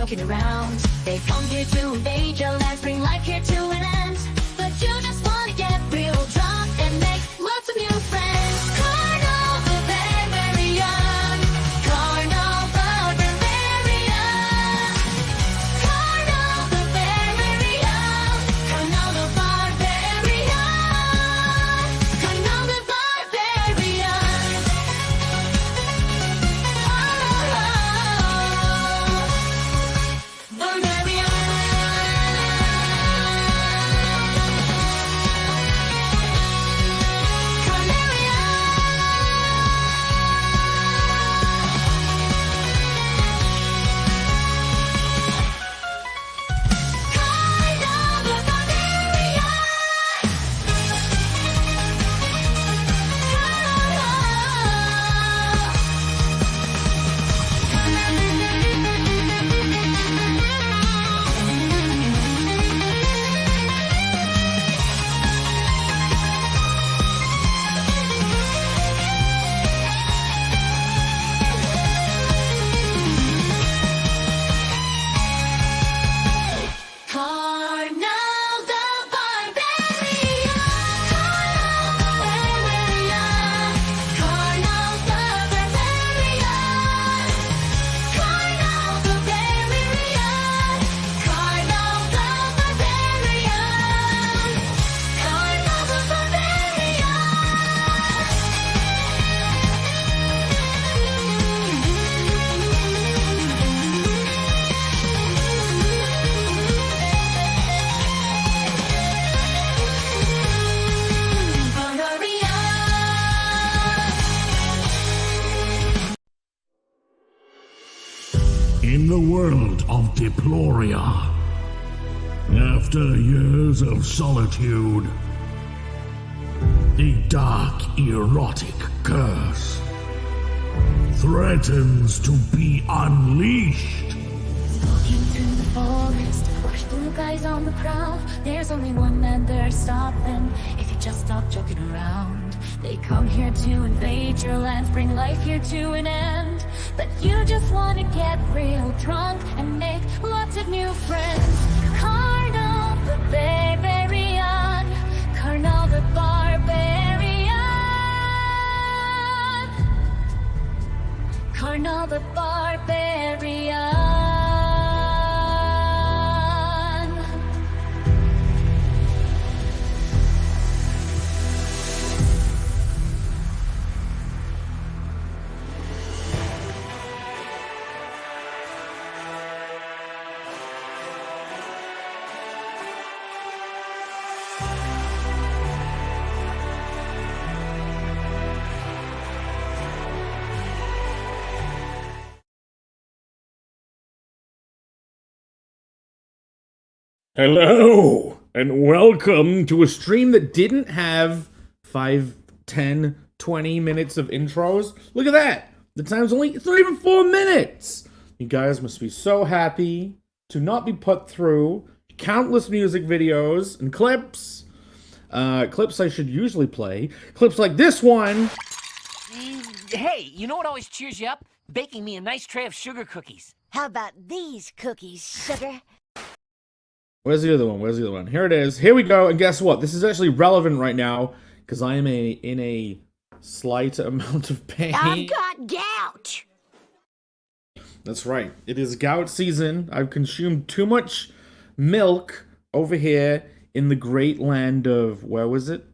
joking around. They come here to invade your land, bring life here to an end. But you just wanna get real drunk and make lots of new friends. Carnal Barbarian, Carnal Barbarian, Carnal Barbarian, Carnal Barbarian, Carnal Barbarian. In the world of Deploria, after years of solitude, a dark, erotic curse threatens to be unleashed. Walking through the forest, watch blue guys on the prowl. There's only one man there, stop them if you just stop joking around. They come here to invade your lands, bring life here to an end. But you just wanna get real drunk and make lots of new friends. Carnal the Barbarian, Carnal the Barbarian, Carnal the Barbarian. Hello, and welcome to a stream that didn't have 5, 10, 20 minutes of intros. Look at that! The time's it's not even 4 minutes! You guys must be so happy to not be put through countless music videos and clips. Clips I should usually play. Clips like this one. Hey, you know what always cheers you up? Baking me a nice tray of sugar cookies. How about these cookies, sugar? Where's the other one? Where's the other one? Here it is. Here we go. And guess what? This is actually relevant right now because I am in a slight amount of pain. I've got gout. That's right. It is gout season. I've consumed too much milk over here in the great land of where was it?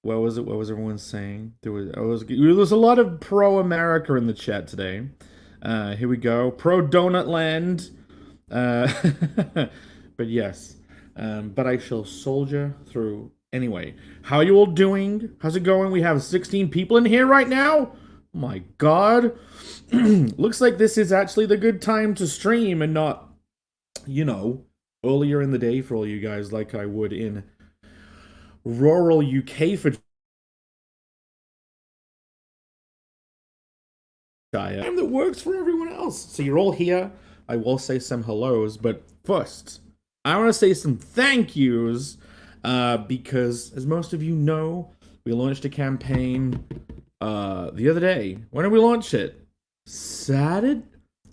Where was it? What was everyone saying? There was a lot of pro-America in the chat today. Here we go. Pro-Donut Land. But yes, but I shall soldier through. Anyway, how are you all doing? How's it going? We have 16 people in here right now? Oh my god. Looks like this is actually the good time to stream and not, you know, earlier in the day for all you guys like I would in rural UK for time that works for everyone else. So you're all here. I will say some hellos, but first, I want to say some thank yous because, as most of you know, we launched a campaign the other day. When did we launch it? Thursday,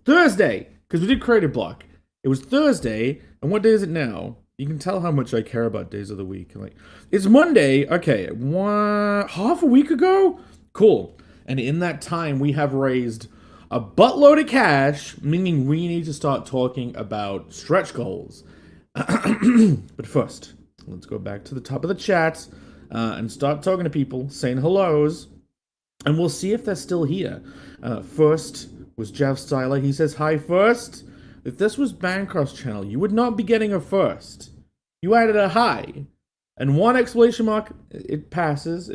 because we did Creative Block. It was Thursday, and what day is it now? You can tell how much I care about days of the week. Like, it's Monday. Okay, half a week ago? Cool. And in that time, we have raised a buttload of cash, meaning we need to start talking about stretch goals. But first, let's go back to the top of the chat and start talking to people, saying hellos, and we'll see if they're still here. First was Jeff Styler. He says, hi first. If this was Bancroft's channel, you would not be getting a first. You added a hi. And one exclamation mark, it passes,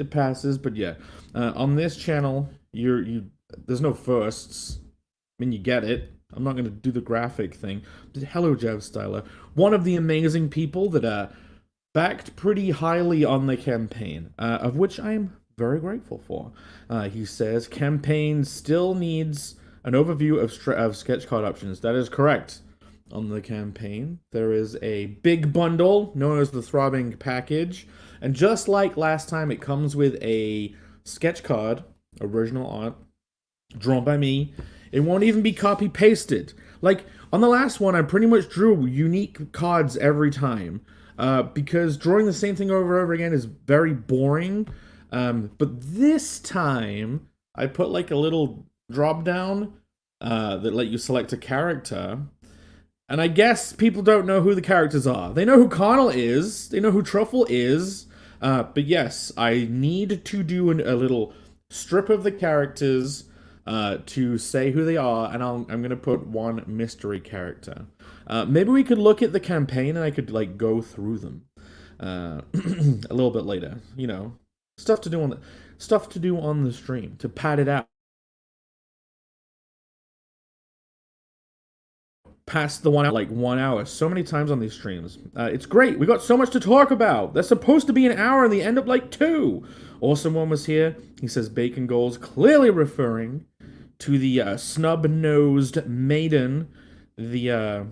but yeah. On this channel, there's no firsts. I mean, you get it. I'm not going to do the graphic thing. But hello, Jeff Styler. One of the amazing people that backed pretty highly on the campaign, of which I am very grateful for. He says, campaign still needs an overview of sketch card options. That is correct. On the campaign, there is a big bundle known as the Throbbing Package. And just like last time, it comes with a sketch card, original art, drawn by me. It won't even be copy-pasted. Like, on the last one, I pretty much drew unique cards every time. Because drawing the same thing over and over again is very boring. But this time, I put like a little drop-down that let you select a character. And I guess people don't know who the characters are. They know who Connell is. They know who Truffle is. But yes, I need to do a little strip of the characters to say who they are, and I'm going to put one mystery character. Maybe we could look at the campaign and I could like go through them a little bit later. You know, stuff to do on the stream to pad it out. Past the 1 hour so many times on these streams. It's great. We got so much to talk about. They're supposed to be an hour and they end up like 2. Awesome One was here. He says bacon goals, clearly referring to the snub-nosed maiden, the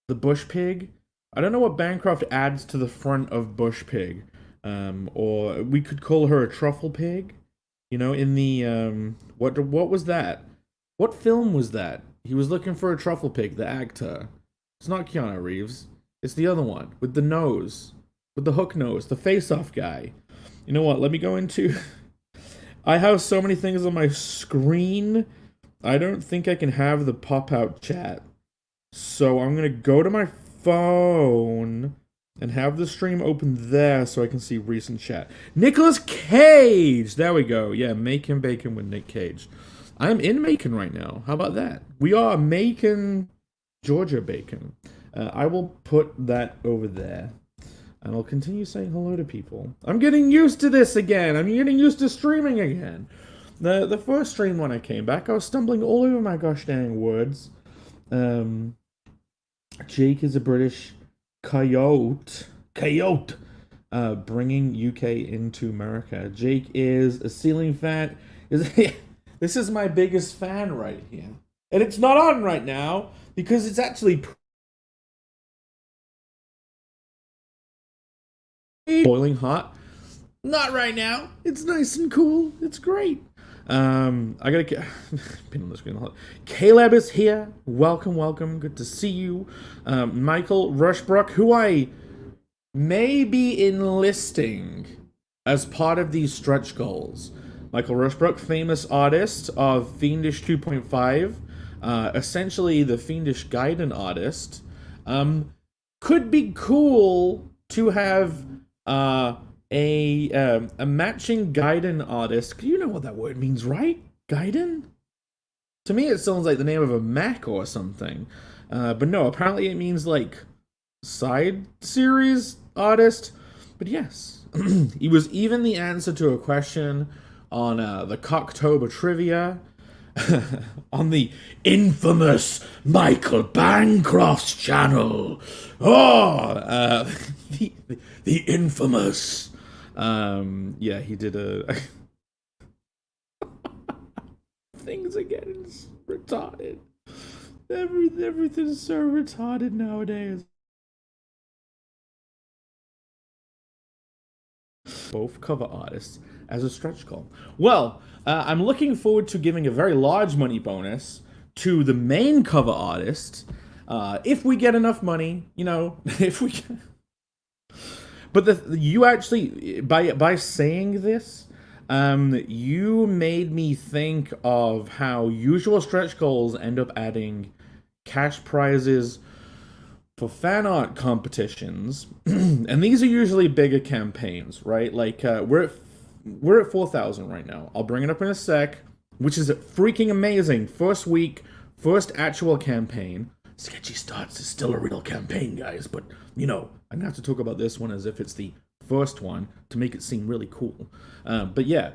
bush pig. I don't know what Bancroft adds to the front of bush pig. Or we could call her a truffle pig. You know, in the what was that? What film was that? He was looking for a truffle pig, the actor. It's not Keanu Reeves. It's the other one, with the nose. With the hook nose, the face-off guy. You know what, let me go into... I have so many things on my screen, I don't think I can have the pop-out chat. So I'm gonna go to my phone and have the stream open there so I can see recent chat. Nicolas Cage! There we go. Yeah, Macon Bacon with Nick Cage. I'm in Macon right now. How about that? We are Macon, Georgia Bacon. I will put that over there. And I'll continue saying hello to people. I'm getting used to this again. I'm getting used to streaming again. The first stream when I came back, I was stumbling all over my gosh dang words. Jake is a British coyote. Coyote! Bringing UK into America. Jake is a ceiling fan. This is my biggest fan right here. And it's not on right now because it's actually boiling hot. Not right now. It's nice and cool. It's great. I gotta get pin on the screen a lot. Caleb is here. Welcome, welcome. Good to see you. Michael Rushbrook, who I may be enlisting as part of these stretch goals. Michael Rushbrook, famous artist of Fiendish 2.5, essentially the Fiendish Gaiden artist. Could be cool to have a matching Gaiden artist. You know what that word means, right? Gaiden? To me, it sounds like the name of a mech or something. But no, apparently it means like side series artist. But yes, he was even the answer to a question on the Cocktober trivia on the infamous Michael Bancroft's channel. Oh, the infamous. Yeah, he did a things again. It's retarded. Everything's so retarded nowadays. Both cover artists as a stretch goal. Well, I'm looking forward to giving a very large money bonus to the main cover artist, If we get enough money, you know, if we can. But you actually, by saying this, you made me think of how usual stretch goals end up adding cash prizes for fan art competitions, and these are usually bigger campaigns, right? Like we're at 4,000 right now. I'll bring it up in a sec, which is freaking amazing. First week, first actual campaign. Sketchy Starts is still a real campaign, guys, but you know, I'm gonna have to talk about this one as if it's the first one to make it seem really cool. But yeah,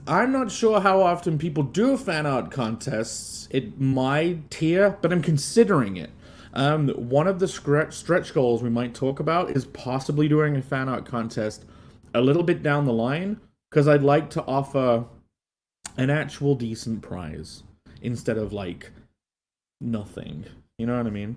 I'm not sure how often people do fan art contests at my tier, but I'm considering it. One of the stretch goals we might talk about is possibly doing a fan art contest a little bit down the line, because I'd like to offer an actual decent prize instead of like nothing. You know what I mean?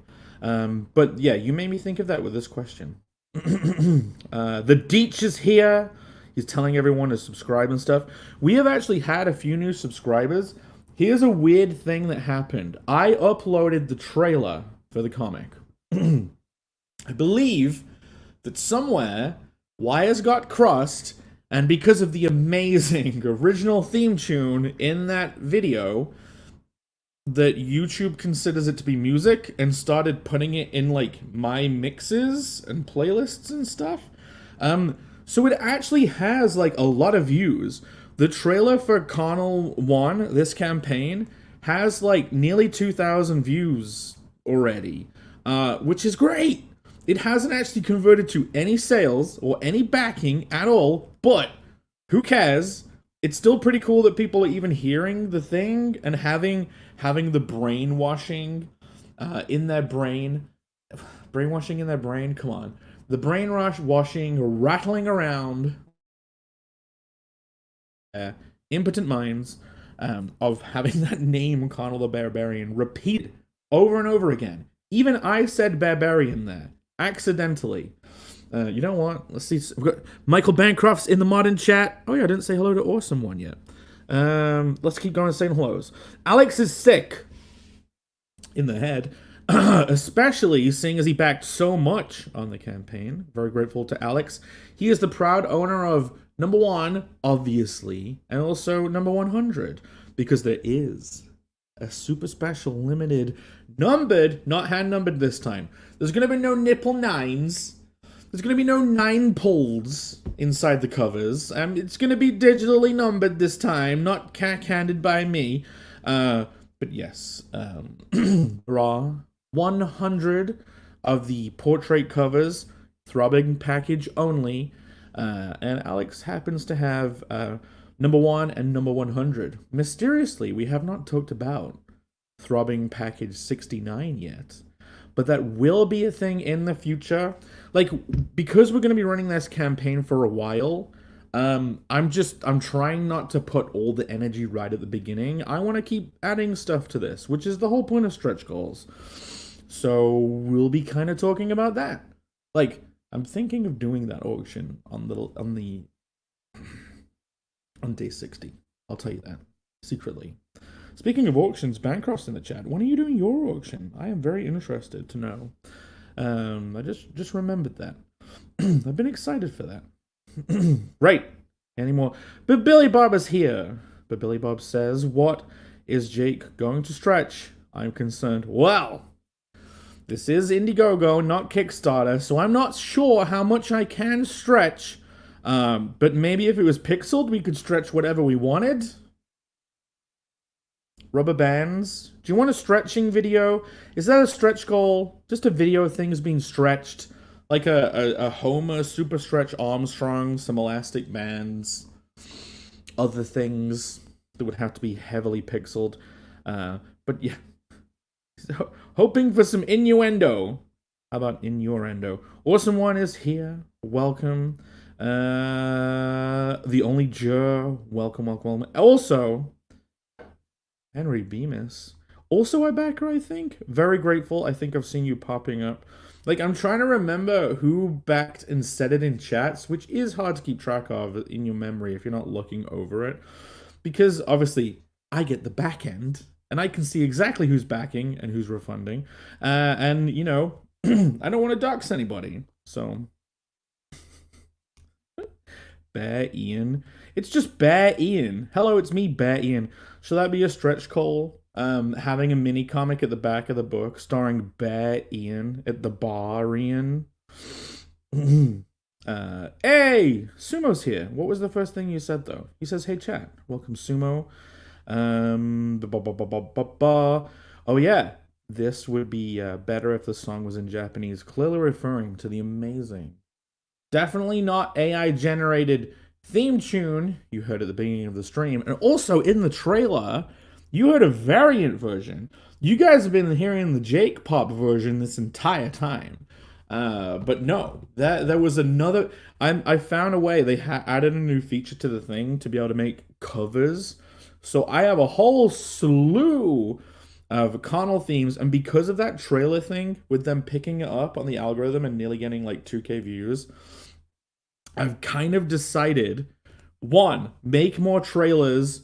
But yeah, you made me think of that with this question. The Deech is here. He's telling everyone to subscribe and stuff. We have actually had a few new subscribers. Here's a weird thing that happened. I uploaded the trailer for the comic. I believe that somewhere wires got crossed, and because of the amazing original theme tune in that video, that YouTube considers it to be music and started putting it in like my mixes and playlists and stuff. So it actually has like a lot of views. The trailer for Carnal 1, this campaign, has like nearly 2,000 views already, which is great. It hasn't actually converted to any sales or any backing at all, but who cares? It's still pretty cool that people are even hearing the thing and having the brainwashing in their brain. Brainwashing in their brain? Come on. The brainwashing rattling around impotent minds of having that name, Connell the Barbarian, repeated over and over again. Even I said Barbarian there, accidentally. You know what? Let's see. We've got Michael Bancroft's in the modern chat. Oh yeah, I didn't say hello to Awesome One yet. Let's keep going saying hellos. Alex is sick in the head, especially seeing as he backed so much on the campaign. Very grateful to Alex. He is the proud owner of number 1, obviously, and also number 100, because there is a super special limited numbered, not hand numbered this time. There's gonna be no nipple 9s. There's going to be no 9 pulls inside the covers. It's going to be digitally numbered this time, not cack-handed by me. But yes, raw 100 of the portrait covers, throbbing package only. And Alex happens to have number 1 and number 100. Mysteriously, we have not talked about throbbing package 69 yet. But that will be a thing in the future. Like, because we're going to be running this campaign for a while, I'm trying not to put all the energy right at the beginning. I want to keep adding stuff to this, which is the whole point of stretch goals. So we'll be kind of talking about that. Like, I'm thinking of doing that auction on day 60. I'll tell you that secretly. Speaking of auctions, Bancroft's in the chat. When are you doing your auction? I am very interested to know. I just remembered that. I've been excited for that. Right. Anymore. But Billy Bob is here. But Billy Bob says, what is Jake going to stretch? I'm concerned. Well, this is Indiegogo, not Kickstarter, so I'm not sure how much I can stretch. But maybe if it was pixeled, we could stretch whatever we wanted. Rubber bands. Do you want a stretching video? Is that a stretch goal? Just a video of things being stretched? Like a Homer Super Stretch Armstrong, some elastic bands, other things that would have to be heavily pixeled. But yeah. So, hoping for some innuendo. How about innuendo? Awesome One is here. Welcome. The Only Jur. Welcome, welcome, welcome. Also, Henry Bemis. Also a backer, I think. Very grateful. I think I've seen you popping up. Like, I'm trying to remember who backed and said it in chats, which is hard to keep track of in your memory if you're not looking over it. Because, obviously, I get the back end, and I can see exactly who's backing and who's refunding. And you know, I don't want to dox anybody. So Bear Ian. It's just Bear Ian. Hello, it's me, Bear Ian. Should that be a stretch goal? Having a mini comic at the back of the book starring Bear Ian at the bar Ian. Hey, Sumo's here. What was the first thing you said though? He says, "Hey chat, welcome Sumo." Oh yeah, this would be better if the song was in Japanese, clearly referring to the amazing, definitely not AI generated theme tune you heard at the beginning of the stream, and also in the trailer you heard a variant version. You guys have been hearing the Jake Pop version this entire time. But no, that there was another. I found a way. They added a new feature to the thing to be able to make covers. So I have a whole slew of Connell themes, and because of that trailer thing, with them picking it up on the algorithm and nearly getting like 2K views, I've kind of decided, one, make more trailers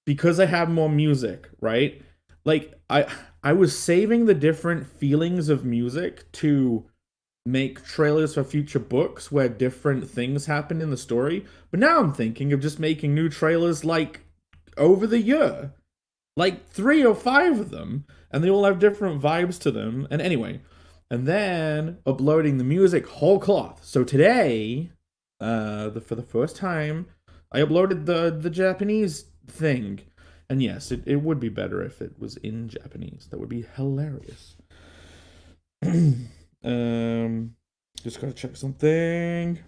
because I have more music, right? Like I was saving the different feelings of music to make trailers for future books where different things happen in the story. But now I'm thinking of just making new trailers like over the year. Like 3 or 5 of them, and they all have different vibes to them. And anyway, and then uploading the music whole cloth. So today, for the first time, I uploaded the Japanese thing. And yes, it would be better if it was in Japanese. That would be hilarious. Just gotta check something.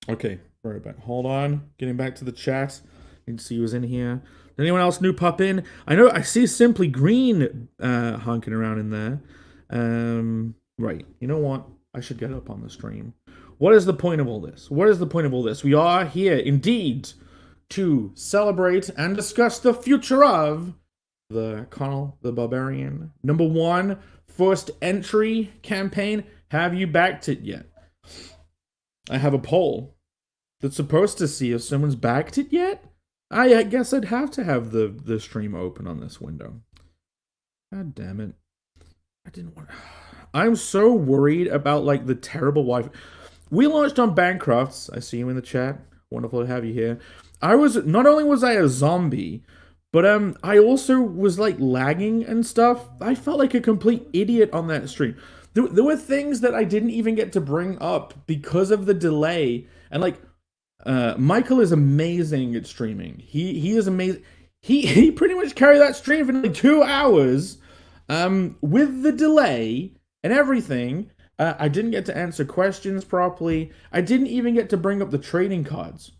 Okay, right back. Hold on. Getting back to the chat. Need to see who's in here. Did anyone else new pop in? I know I see Simply Green honking around in there. Right. You know what? I should get up on the stream. What is the point of all this? What is the point of all this? We are here, indeed, to celebrate and discuss the future of the Connell the Barbarian #1 first entry campaign. Have you backed it yet? I have a poll that's supposed to see if someone's backed it yet. I guess I'd have to have the stream open on this window. God damn it. I didn't want. I'm so worried about like the terrible Wi-Fi. We launched on Bancrofts. I see you in the chat. Wonderful to have you here. Not only was I a zombie, but I also was like lagging and stuff. I felt like a complete idiot on that stream. There were things that I didn't even get to bring up because of the delay. And like, Michael is amazing at streaming. He is amazing. He pretty much carried that stream for like 2 hours, with the delay and everything. I didn't get to answer questions properly. I didn't even get to bring up the trading cards.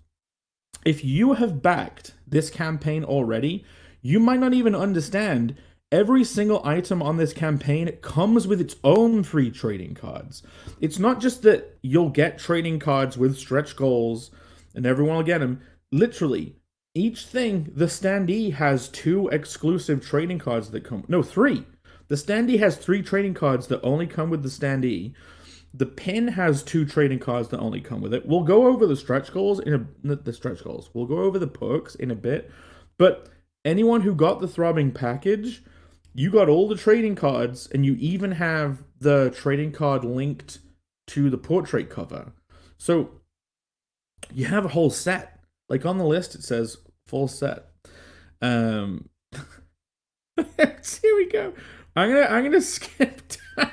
If you have backed this campaign already, you might not even understand every single item on this campaign comes with its own free trading cards. It's not just that you'll get trading cards with stretch goals and everyone will get them. Literally, each thing, the standee has 2 exclusive trading cards that come... No, 3. The standee has 3 trading cards that only come with the standee. The pin has 2 trading cards that only come with it. We'll go over the stretch goals We'll go over the perks in a bit. But anyone who got the Throbbing package, you got all the trading cards, and you even have the trading card linked to the portrait cover. So you have a whole set. Like on the list, it says full set. Here we go. I'm gonna skip down.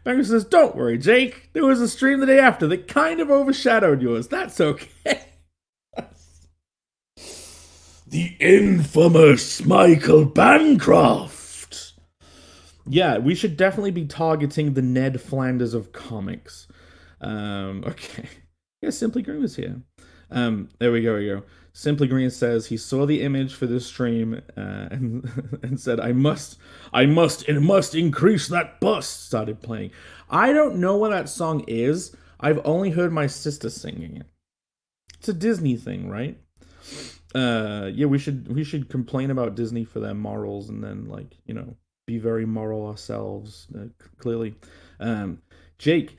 Banker says, "Don't worry, Jake. There was a stream the day after that kind of overshadowed yours. That's okay." The infamous Michael Bancroft. Yeah, we should definitely be targeting the Ned Flanders of comics. Okay. Yeah, Simply Green was here. There we go. Simply Green says he saw the image for this stream and said, I must increase that bust. Started playing. I don't know what that song is. I've only heard my sister singing it. It's a Disney thing, right? Yeah, we should complain about Disney for their morals and then, like, you know, be very moral ourselves. Clearly, Jake,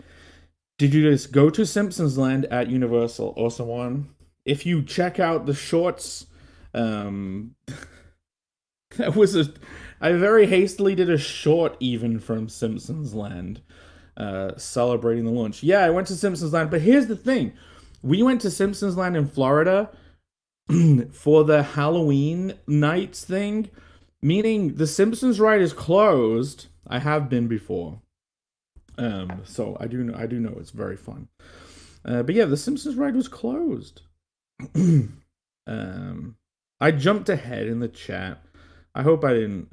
did you just go to Simpsons Land at Universal or someone? If you check out the shorts Um, that was I very hastily did a short even from Simpsons Land, celebrating the launch. Yeah, I went to Simpsons Land, but here's the thing: we went to Simpsons Land in Florida for the Halloween nights thing, meaning the Simpsons ride is closed. I have been before, so I do know it's very fun. But yeah, the Simpsons ride was closed. I jumped ahead in the chat. I hope I didn't.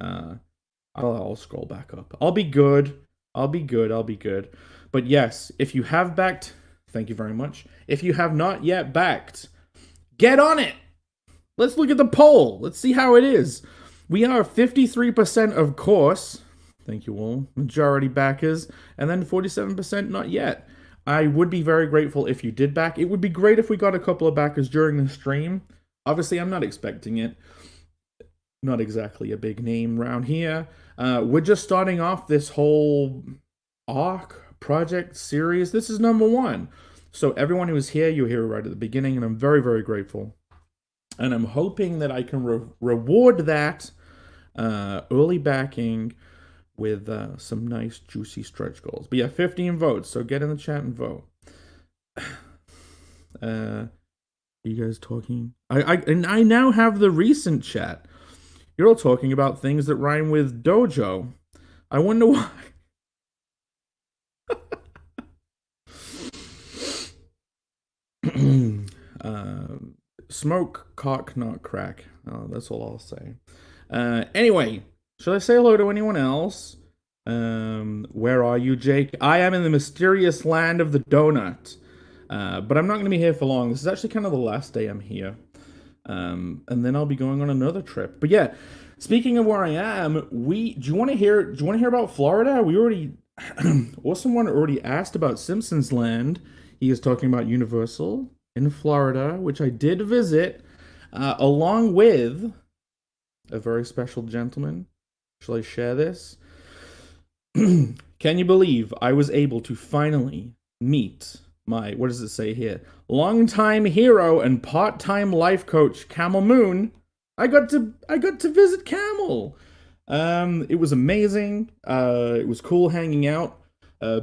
I'll scroll back up. I'll be good. But yes, if you have backed, thank you very much. If you have not yet backed, get on it. Let's look at the poll. Let's see how it is. We are 53% of course. Thank you all. Majority backers. And then 47% not yet. I would be very grateful if you did back. It would be great if we got a couple of backers during the stream. Obviously, I'm not expecting it. Not exactly a big name around here. We're just starting off this whole ARC project series. This is number 1. So everyone who was here, you were here right at the beginning, and I'm very, very grateful. And I'm hoping that I can reward that early backing with some nice juicy stretch goals. But yeah, 15 votes, so get in the chat and vote. Are you guys talking? I now have the recent chat. You're all talking about things that rhyme with dojo. I wonder why. Smoke, cock, not crack. That's all I'll say. Anyway, should I say hello to anyone else? Where are you, Jake? I am in the mysterious land of the donut. But I'm not going to be here for long. This is actually kind of the last day I'm here. And then I'll be going on another trip. But yeah, speaking of where I am, do you want to hear about Florida? We already Awesome One already asked about Simpsons Land. He is talking about Universal in Florida, which I did visit, along with a very special gentleman. Shall I share this? Can you believe I was able to finally meet my, what does it say here? Longtime hero and part-time life coach, Camel Moon. I got to visit Camel. It was amazing. It was cool hanging out.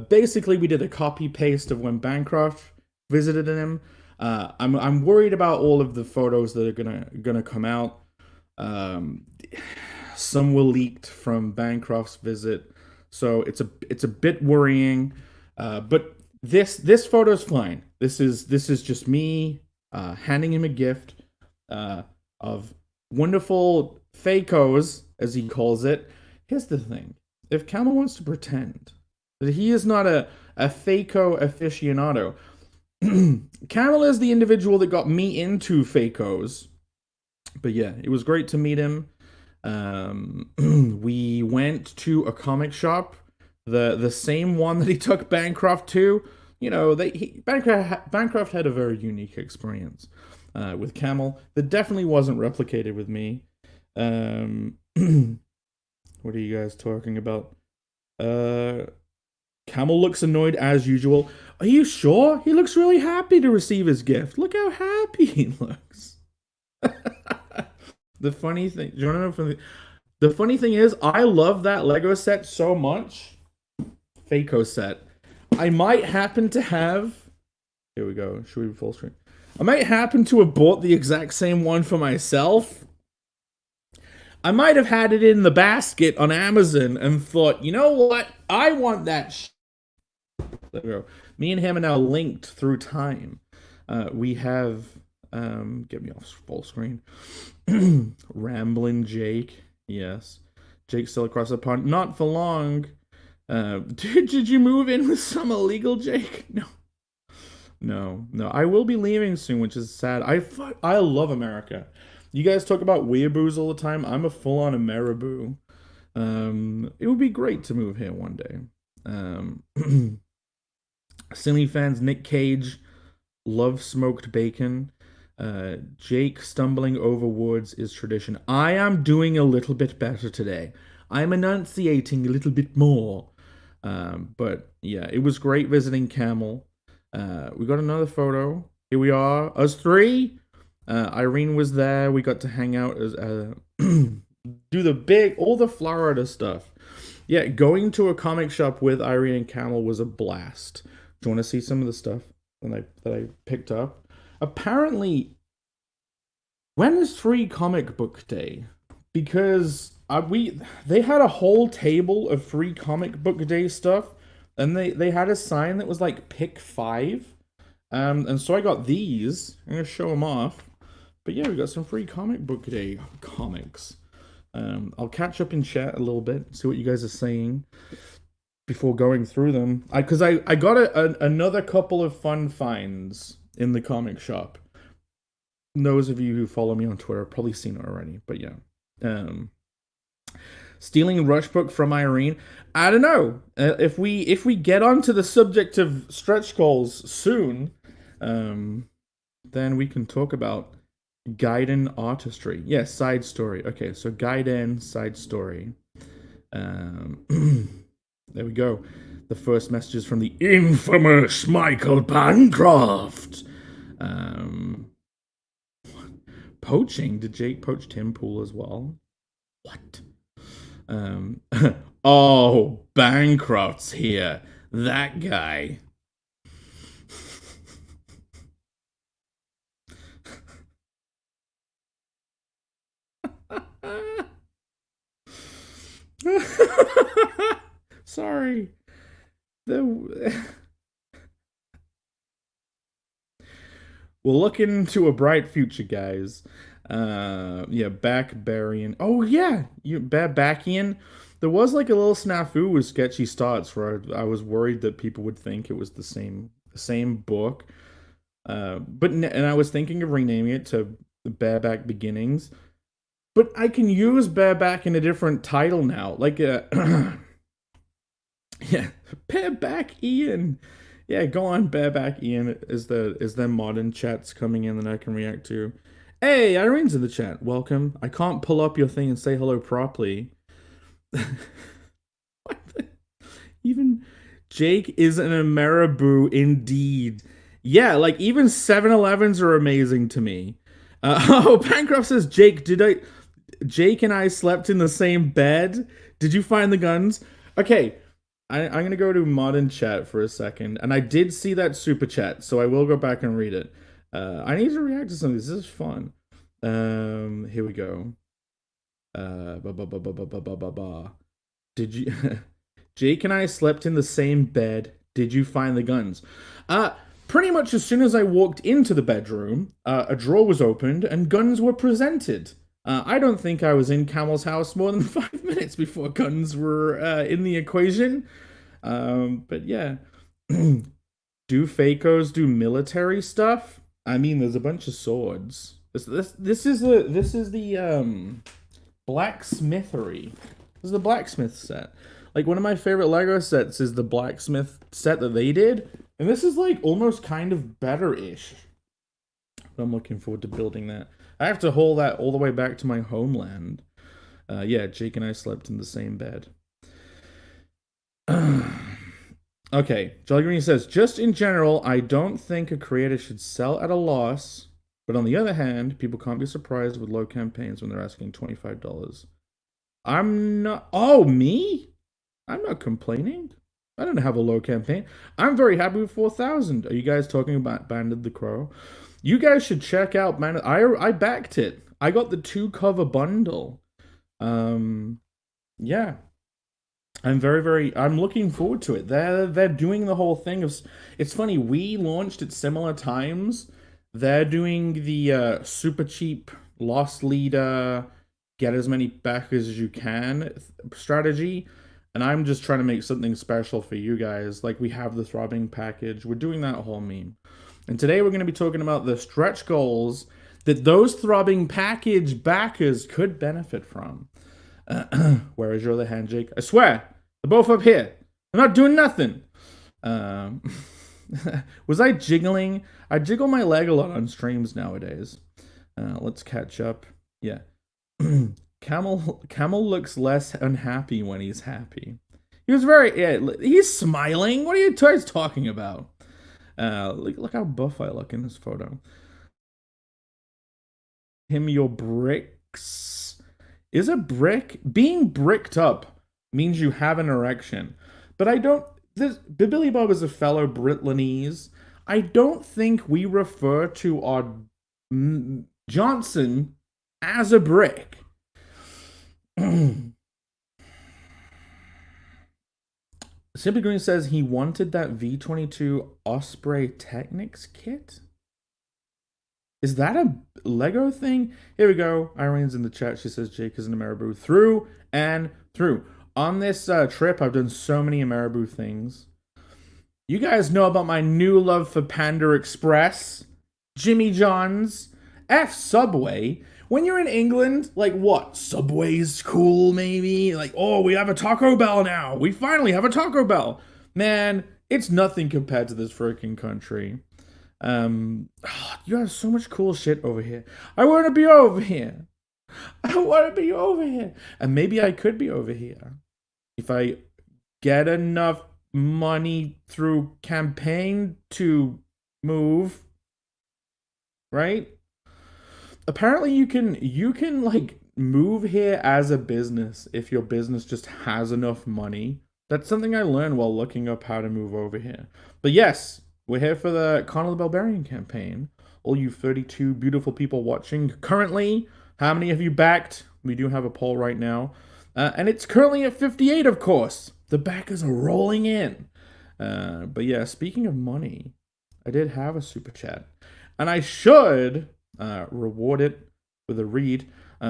Basically, we did a copy paste of when Bancroft visited him. I'm worried about all of the photos that are gonna come out. Some were leaked from Bancroft's visit, so it's a bit worrying. But this photo's fine. This is just me handing him a gift of wonderful Fakos, as he calls it. Here's the thing: if Camel wants to pretend that he is not a Fako aficionado, Camel is the individual that got me into Fakos. But yeah, it was great to meet him. We went to a comic shop, the same one that he took Bancroft to. You know, Bancroft had a very unique experience with Camel that definitely wasn't replicated with me. What are you guys talking about? Camel looks annoyed as usual. Are you sure? He looks really happy to receive his gift. Look how happy he looks. The funny thing, do you want to know the funny thing is, I love that Lego set so much. Fako set. I might happen to have. Here we go. Should we be full screen? I might happen to have bought the exact same one for myself. I might have had it in the basket on Amazon and thought, you know what? I want that. There we go. Me and him are now linked through time. We have. Get me off full screen. Ramblin' Jake. Yes. Jake still across the pond. Not for long. Did you move in with some illegal Jake? No. I will be leaving soon, which is sad. I love America. You guys talk about weeaboos all the time. I'm a full-on Ameriboo. It would be great to move here one day. Silly fans, Nick Cage, love smoked bacon. Jake stumbling over words is tradition. I am doing a little bit better today. I'm enunciating a little bit more. But yeah, it was great visiting Camel. We got another photo. Here we are, us three. Irene was there. We got to hang out as do all the Florida stuff. Yeah, going to a comic shop with Irene and Camel was a blast. Do you want to see some of the stuff that I picked up? Apparently, when is Free Comic Book Day? Because they had a whole table of Free Comic Book Day stuff, and they had a sign that was like pick 5. And so I got these. I'm gonna show them off. But yeah, we got some Free Comic Book Day comics. I'll catch up in chat a little bit, see what you guys are saying before going through them. Because I got another couple of fun finds in the comic shop. Those of you who follow me on Twitter have probably seen it already, but yeah. Stealing Rush Book from Irene. I don't know. If we get onto the subject of stretch goals soon, then we can talk about Gaiden artistry. Yes, side story. Okay, so Gaiden side story. There we go. The first messages from the infamous Michael Bancroft. Poaching? Did Jake poach Tim Pool as well? What? Oh, Bancroft's here. That guy. Sorry. We're looking to a bright future, guys. Yeah, Backbarian. Oh yeah, Backian. There was like a little snafu with sketchy starts where I was worried that people would think it was the same book. And I was thinking of renaming it to Bareback Beginnings. But I can use Bareback in a different title now. Like yeah, Bareback Ian. Yeah, go on, Bareback Ian. Is there modern chats coming in that I can react to? Hey, Irene's in the chat. Welcome. I can't pull up your thing and say hello properly. Even Jake is an Ameriboo indeed. Yeah, like even 7-Elevens are amazing to me. Oh, Bancroft says, Jake and I slept in the same bed? Did you find the guns? Okay, I'm going to go to modern chat for a second. And I did see that super chat, so I will go back and read it. I need to react to some of these. This is fun. Here we go. Did you... Jake and I slept in the same bed. Did you find the guns? Pretty much as soon as I walked into the bedroom, a drawer was opened and guns were presented. I don't think I was in Camel's house more than 5 minutes before guns were in the equation. But yeah. Do Fakos do military stuff? I mean, there's a bunch of swords. This is the blacksmithery. This is the blacksmith set. Like, one of my favorite Lego sets is the blacksmith set that they did. And this is, like, almost kind of better-ish. I'm looking forward to building that. I have to haul that all the way back to my homeland. Yeah, Jake and I slept in the same bed. Okay, Jolly Green says, just in general, I don't think a creator should sell at a loss. But on the other hand, people can't be surprised with low campaigns when they're asking $25. I'm not... Oh, me? I'm not complaining. I don't have a low campaign. I'm very happy with 4,000. Are you guys talking about Banded the Crow? You guys should check out Banded... I backed it. I got the 2-cover bundle. Yeah. I'm looking forward to it. They're doing the whole thing of... It's funny, we launched at similar times. They're doing the super cheap Lost Leader, get as many backers as you can strategy. And I'm just trying to make something special for you guys. Like, we have the Throbbing package. We're doing that whole meme. And today we're going to be talking about the stretch goals that those Throbbing package backers could benefit from. Where is your other hand, Jake? I swear, they're both up here. They're not doing nothing. Was I jiggling? I jiggle my leg a lot on streams nowadays. Let's catch up. Yeah. Camel looks less unhappy when he's happy. He was he's smiling. What are you guys talking about? Look how buff I look in this photo. him your bricks. Is a brick being bricked up means you have an erection, but I don't. This Billy Bob is a fellow Britlanese. I don't think we refer to our Johnson as a brick. Simply Green says he wanted that V22 Osprey Technics kit. Is that a Lego thing? Here we go. Irene's in the chat. She says Jake is an Ameriboo through and through. On this trip, I've done so many Ameriboo things. You guys know about my new love for Panda Express, Jimmy John's, F Subway. When you're in England, like what? Subway's cool, maybe? Like, oh, we have a Taco Bell now. We finally have a Taco Bell. Man, it's nothing compared to this freaking country. You have so much cool shit over here. I want to be over here. I want to be over here. And maybe I could be over here if I get enough money through campaign to move. Right? Apparently you can like move here as a business if your business just has enough money. That's something I learned while looking up how to move over here. But yes, we're here for the Conor the Barbarian campaign. All you 32 beautiful people watching currently, how many of you backed? We do have a poll right now. And it's currently at 58, of course. The backers are rolling in. But yeah, speaking of money, I did have a super chat. And I should reward it with a read.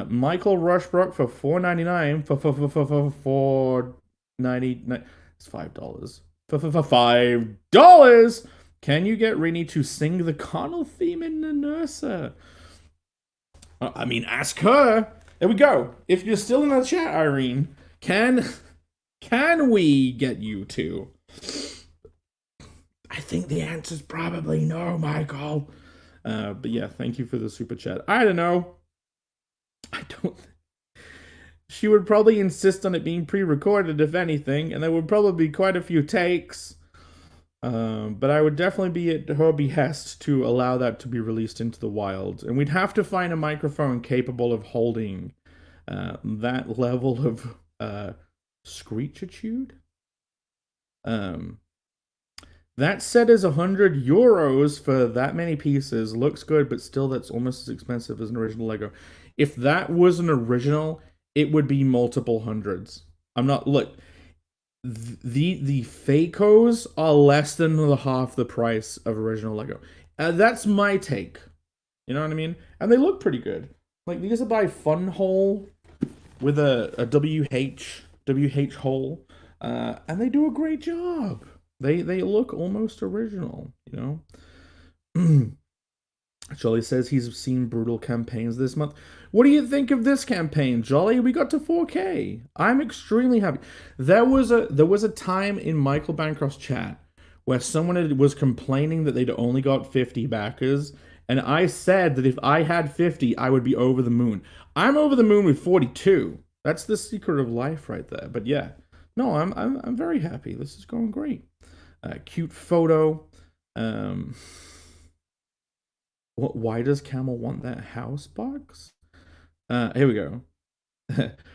Michael Rushbrook for $4.99 for $4.99. It's $5. For $5. Can you get Rini to sing the Connell theme in the Nursa? I mean, ask her. There we go. If you're still in the chat, Irene, can we get you to? I think the answer's probably no, Michael. But yeah, thank you for the super chat. I don't know. I don't. She would probably insist on it being pre-recorded, if anything, and there would probably be quite a few takes. But I would definitely be at her behest to allow that to be released into the wild. And we'd have to find a microphone capable of holding that level of screechitude. That set is €100 for that many pieces. Looks good, but still that's almost as expensive as an original Lego. If that was an original, it would be multiple hundreds. I'm not, look, the Fakos are less than half the price of original Lego. That's my take. You know what I mean? And they look pretty good. Like, these are by Fun Hole with a WH hole. And they do a great job. They look almost original, you know? Jolly says he's seen brutal campaigns this month. What do you think of this campaign, Jolly? We got to 4K. I'm extremely happy. There was a time in Michael Bancroft's chat where someone was complaining that they'd only got 50 backers, and I said that if I had 50, I would be over the moon. I'm over the moon with 42. That's the secret of life right there. But yeah, no, I'm very happy. This is going great. Cute photo. Why does Camel want that house box? Here we go.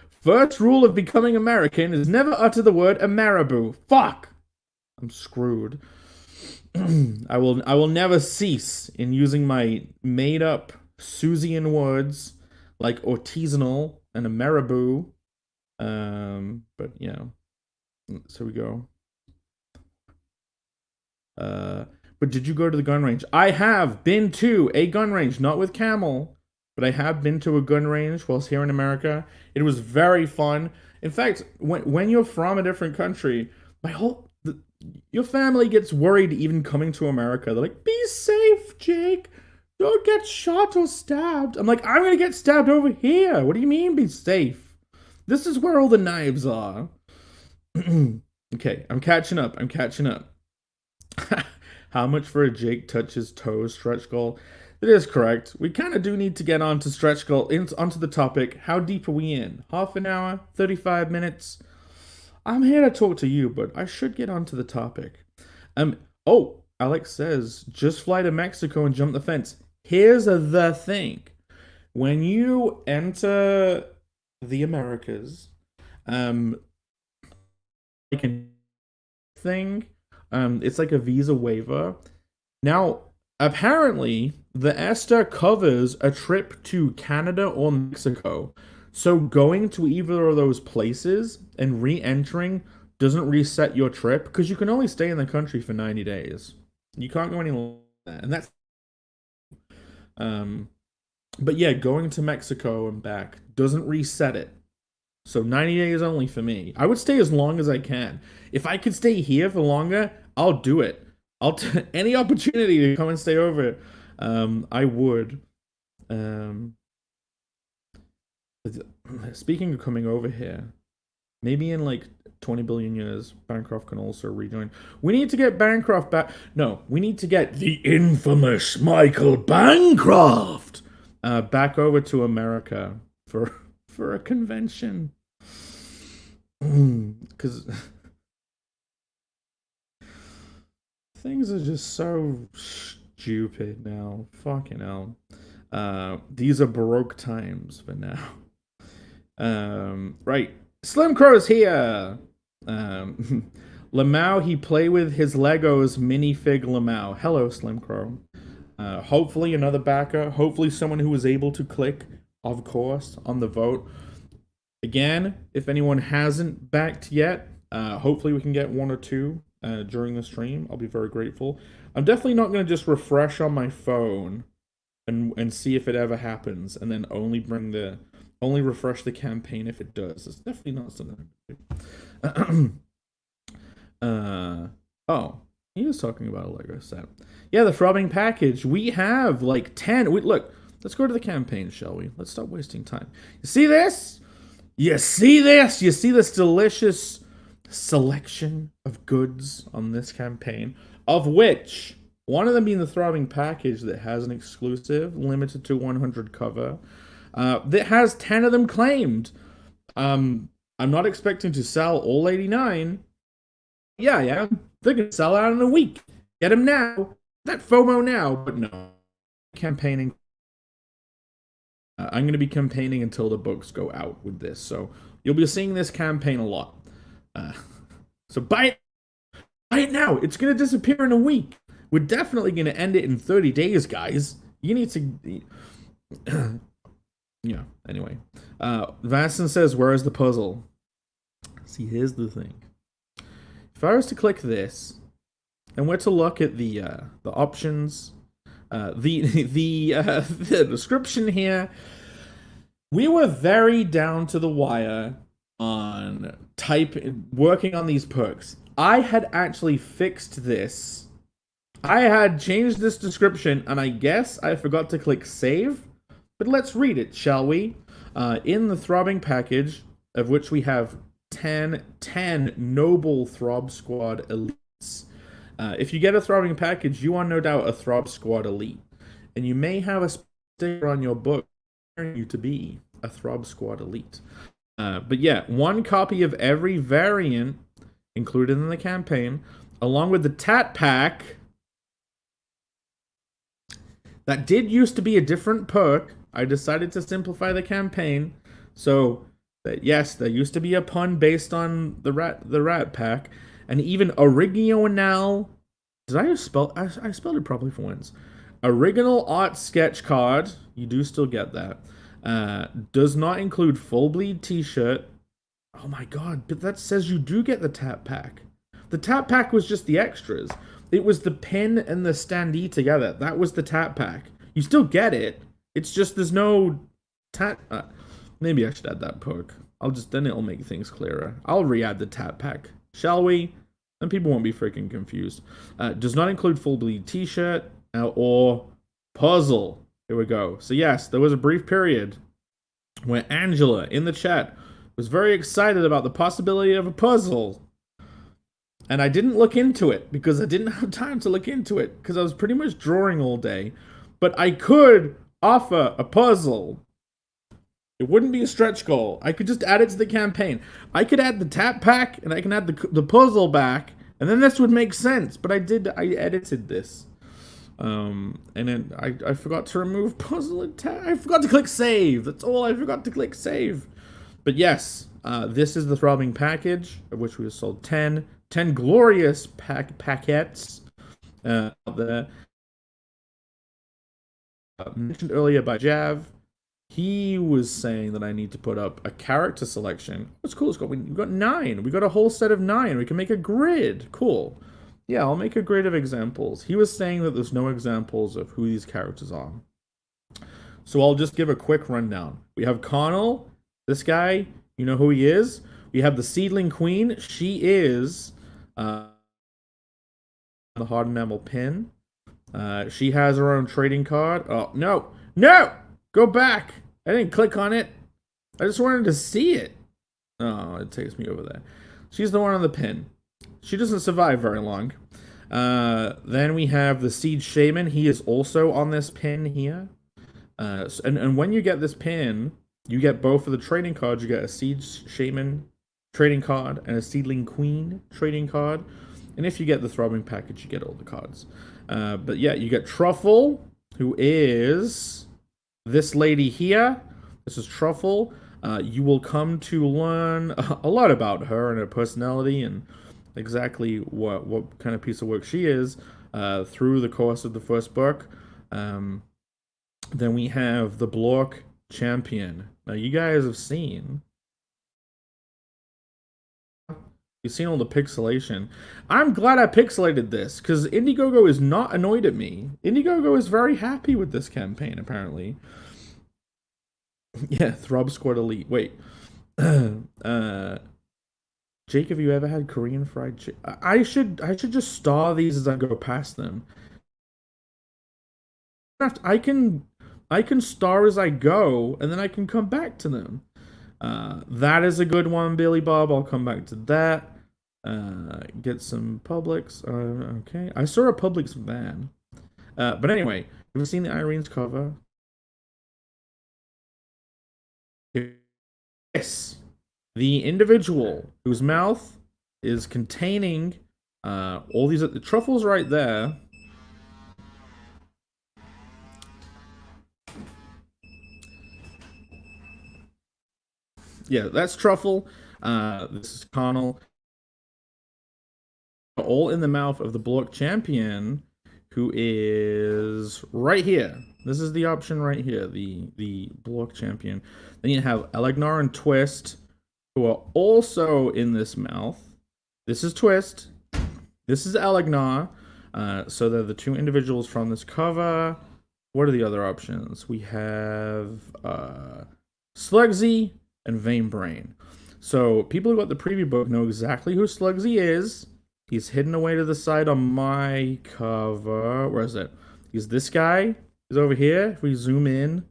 First rule of becoming American is never utter the word Ameriboo. Fuck! I'm screwed. I will never cease in using my made-up Susian words like artisanal and Ameriboo. But yeah. So we go. But did you go to the gun range? I have been to a gun range, not with Camel, but I have been to a gun range whilst here in America. It was very fun. In fact, when you're from a different country, your family gets worried even coming to America. They're like, be safe, Jake. Don't get shot or stabbed. I'm like, I'm going to get stabbed over here. What do you mean be safe? This is where all the knives are. Okay, I'm catching up. How much for a Jake touches toes stretch goal? It is correct. We kind of do need to get on to stretch goal, onto the topic. How deep are we in? Half an hour? 35 minutes? I'm here to talk to you, but I should get onto the topic. Oh, Alex says, just fly to Mexico and jump the fence. Here's the thing. when you enter the Americas, like a thing, it's like a visa waiver. Now, apparently, the ESTA covers a trip to Canada or Mexico. So going to either of those places and re-entering doesn't reset your trip because you can only stay in the country for 90 days. You can't go any longer than that. And that's but yeah, going to Mexico and back doesn't reset it. So 90 days only for me. I would stay as long as I can. If I could stay here for longer, I'll do it. Any opportunity to come and stay over, I would. Speaking of coming over here, maybe in like 20 billion years, Bancroft can also rejoin. We need to get Bancroft back. No, we need to get The infamous Michael Bancroft back over to America for a convention. Because things are just so stupid now. Fucking hell. These are Baroque times for now. Right. Slim Crow's here. Lamau, he play with his Legos minifig Lamau. Hello, Slim Crow. Hopefully another backer. Hopefully someone who was able to click, of course, on the vote. Again, if anyone hasn't backed yet, hopefully we can get one or two during the stream. I'll be very grateful. I'm definitely not going to just refresh on my phone and see if it ever happens, and then only refresh the campaign if it does. It's definitely not something I do. Oh, he was talking about a Lego set. Yeah, the throbbing package. We have like 10. Look, let's go to the campaign, shall we? Let's stop wasting time. You see this? You see this? You see this delicious selection of goods on this campaign, of which one of them being the throbbing package that has an exclusive limited to 100 cover that has 10 of them claimed. I'm not expecting to sell all 89. Yeah, they're gonna sell out in a week. Get them now. That FOMO now, but no. Campaigning. I'm going to be campaigning until the books go out with this, so you'll be seeing this campaign a lot. So buy it now. It's going to disappear in a week. We're definitely going to end it in 30 days, guys. You need to... yeah, anyway. Vasson says, where is the puzzle? See, here's the thing. If I was to click this, and we're to look at the options... the description here, we were very down to the wire on working on these perks. I had actually fixed this. I had changed this description, and I guess I forgot to click save. But let's read it, shall we? In the throbbing package, of which we have 10 noble Throb Squad elites. If you get a throbbing package, you are no doubt a Throb Squad elite. And you may have a sticker on your book requiring you to be a Throb Squad elite. But yeah, one copy of every variant included in the campaign, along with the Tat Pack. That did used to be a different perk. I decided to simplify the campaign. So, yes, there used to be a pun based on the Rat Pack. And even Original, I spelled it properly for once. Original art sketch card, you do still get that. Does not include full bleed t-shirt. Oh my god, but that says you do get the Tat Pack. The Tat Pack was just the extras. It was the pin and the standee together. That was the Tat Pack. You still get it. It's just there's no tat. Maybe I should add that perk. Then it'll make things clearer. I'll re-add the Tat Pack. Shall we? Then people won't be freaking confused. Does not include full bleed t-shirt or puzzle. Here we go. So yes, there was a brief period where Angela in the chat was very excited about the possibility of a puzzle. And I didn't look into it because I didn't have time to look into it because I was pretty much drawing all day. But I could offer a puzzle. It wouldn't be a stretch goal. I could just add it to the campaign. I could add the Tat Pack, and I can add the puzzle back, and then this would make sense. But I edited this. And then I forgot to remove puzzle attack. I forgot to click save. That's all. I forgot to click save. But yes, this is the throbbing package, of which we have sold 10 glorious packets out there. Mentioned earlier by Jav, he was saying that I need to put up a character selection. What's cool? We've got 9. We got a whole set of 9. We can make a grid. Cool. Yeah, I'll make a grid of examples. He was saying that there's no examples of who these characters are. So I'll just give a quick rundown. We have Connell. This guy, you know who he is. We have the Seedling Queen. She is the Hard Enamel pin. She has her own trading card. Oh, no! No! Go back! I didn't click on it. I just wanted to see it. Oh, it takes me over there. She's the one on the pin. She doesn't survive very long. Then we have the Siege Shaman. He is also on this pin here. And when you get this pin, you get both of the trading cards. You get a Siege Shaman trading card and a Seedling Queen trading card. And if you get the Throbbing package, you get all the cards. But yeah, you get Truffle, who is this lady here. This is Truffle. You will come to learn a lot about her and her personality and exactly what kind of piece of work she is through the course of the first book. Then we have the Blork Champion. Now you guys have seen. You've seen all the pixelation. I'm glad I pixelated this, because Indiegogo is not annoyed at me. Indiegogo is very happy with this campaign, apparently. Yeah, Throb Squad Elite. Wait. Jake, have you ever had Korean fried chicken? I should just star these as I go past them. I can star as I go, and then I can come back to them. That is a good one, Billy Bob. I'll come back to that. Get some Publix. Okay. I saw a Publix van. But anyway, have you seen the Irene's cover? Yes. The individual whose mouth is containing all these... The truffles right there. Yeah, that's Truffle. This is Connell. All in the mouth of the Blork Champion, who is right here. This is the option right here, the Blork Champion. Then you have Elegnar and Twist, who are also in this mouth. This is Twist. This is Elegnar. So they're the two individuals from this cover. What are the other options? We have Slugsy and Vanebrain. So people who got the preview book know exactly who Slugsy is. He's hidden away to the side on my cover. Where is it? He's this guy. He's over here. If we zoom in.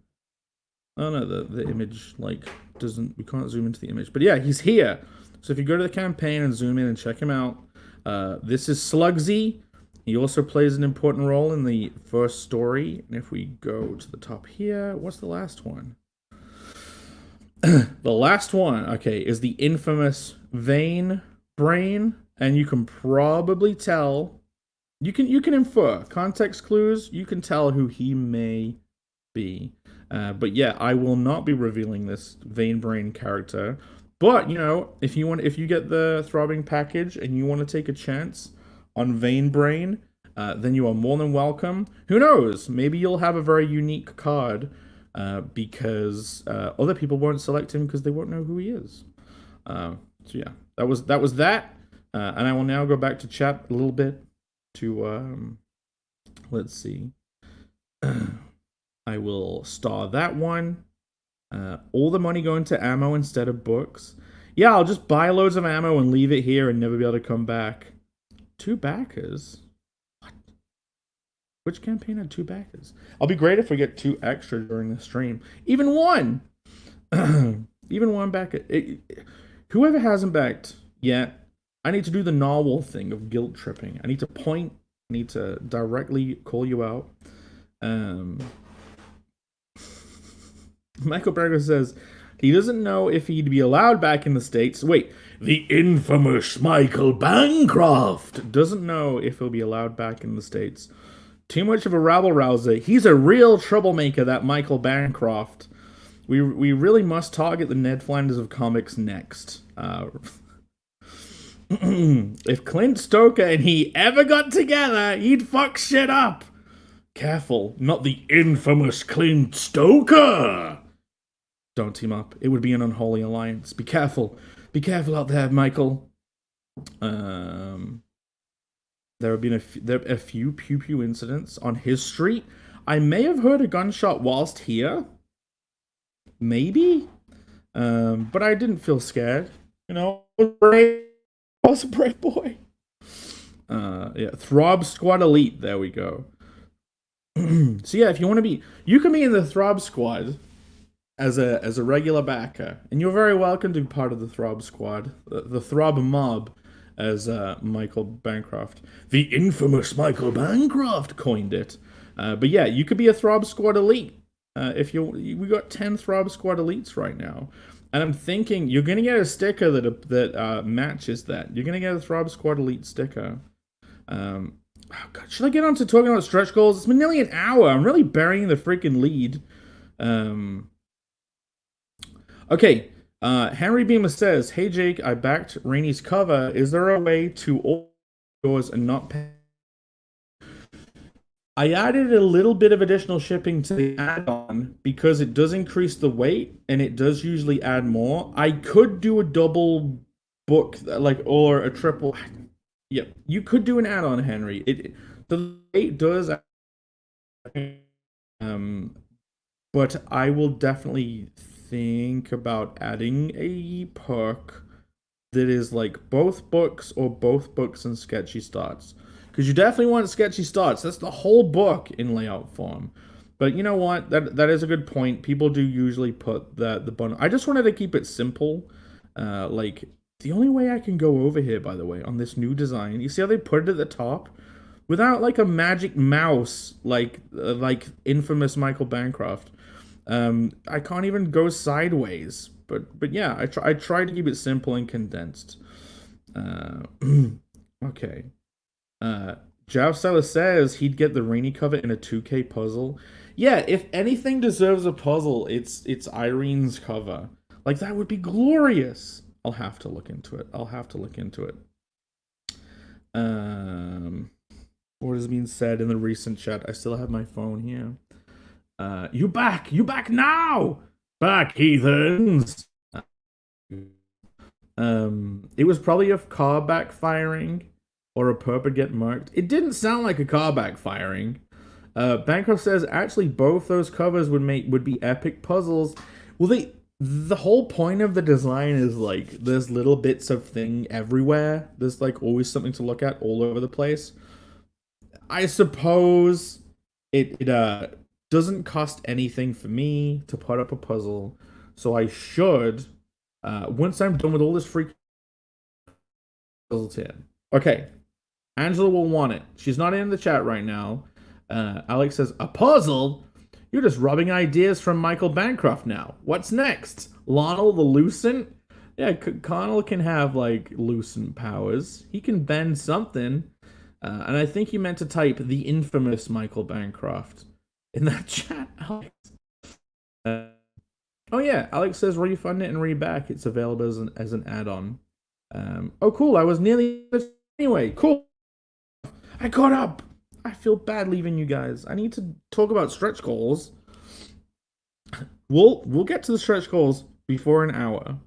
Oh no, the image like doesn't. We can't zoom into the image. But yeah, he's here. So if you go to the campaign and zoom in and check him out, this is Slugsy. He also plays an important role in the first story. And if we go to the top here, what's the last one? The last one, okay, is the infamous Vanebrain, and you can probably tell, you can infer context clues. You can tell who he may be, but yeah, I will not be revealing this Vanebrain character. But you know, if you get the Throbbing package and you want to take a chance on Vanebrain, then you are more than welcome. Who knows? Maybe you'll have a very unique card. Because other people won't select him because they won't know who he is. So yeah, that was that. And I will now go back to chat a little bit to let's see. I will star that one. All the money going to ammo instead of books. Yeah, I'll just buy loads of ammo and leave it here and never be able to come back. 2 backers. Which campaign had 2 backers? I'll be great if we get 2 extra during the stream. Even 1! Even 1 backer. Whoever hasn't backed yet, I need to do the narwhal thing of guilt tripping. I need to point, I need to directly call you out. Michael Berger says, he doesn't know if he'd be allowed back in the States. Wait, The infamous Michael Bancroft doesn't know if he'll be allowed back in the States too much of a rabble rouser. He's a real troublemaker, that Michael Bancroft. We really must target the Ned Flanders of comics next. If Clint Stoker and he ever got together, he'd fuck shit up. Careful, not the infamous Clint Stoker. Don't team up. It would be an unholy alliance. Be careful. Be careful out there, Michael. There have been a few pew-pew incidents on his street. I may have heard a gunshot whilst here. Maybe? But I didn't feel scared. You know, I was a brave boy. Yeah, Throb Squad Elite. There we go. So yeah, if you want to be... You can be in the Throb Squad as a regular backer. And you're very welcome to be part of the Throb Squad. The Throb Mob, as Michael Bancroft, the infamous Michael Bancroft, coined it. But yeah, you could be a Throb Squad Elite. We got 10 Throb Squad Elites right now. And I'm thinking you're gonna get a sticker that matches that. You're gonna get a Throb Squad Elite sticker. Oh God, should I get on to talking about stretch goals? It's been nearly an hour. I'm really burying the freaking lead. Okay. Henry Beamer says, "Hey Jake, I backed Rainy's cover. Is there a way to order yours and not pay?" I added a little bit of additional shipping to the add-on because it does increase the weight and it does usually add more. I could do a double book, or a triple. Yeah, you could do an add-on, Henry. The weight does, but I will definitely think about adding a perk that is like both books or both books and sketchy starts. Because you definitely want sketchy starts. That's the whole book in layout form. But you know what? That is a good point. People do usually put the bundle. I just wanted to keep it simple. Like, the only way I can go over here, by the way, on this new design, you see how they put it at the top? Without, like, a magic mouse, like infamous Michael Bancroft. I can't even go sideways. But yeah, I try to keep it simple and condensed. Okay. Jav Seller says he'd get the Rainy cover in a 2K puzzle. Yeah, if anything deserves a puzzle, it's Irene's cover. Like, that would be glorious. I'll have to look into it. What is being said in the recent chat? I still have my phone here. You back now! Back, heathens! It was probably a car backfiring. Or a perp get marked. It didn't sound like a car backfiring. Bancroft says actually both those covers would be epic puzzles. Well, the whole point of the design is like there's little bits of thing everywhere. There's like always something to look at all over the place. I suppose it doesn't cost anything for me to put up a puzzle, so I should once I'm done with all this free puzzles here. Okay. Angela will want it. She's not in the chat right now. Alex says, a puzzle? You're just rubbing ideas from Michael Bancroft now. What's next? Lionel the Lucent? Yeah, Connell can have, like, Lucent powers. He can bend something. And I think you meant to type the infamous Michael Bancroft in that chat, Alex. Oh yeah, Alex says refund it and reback. It's available as an add-on. Oh cool, I was nearly... Anyway, cool. I caught up. I feel bad leaving you guys. I need to talk about stretch goals. We'll get to the stretch goals before an hour.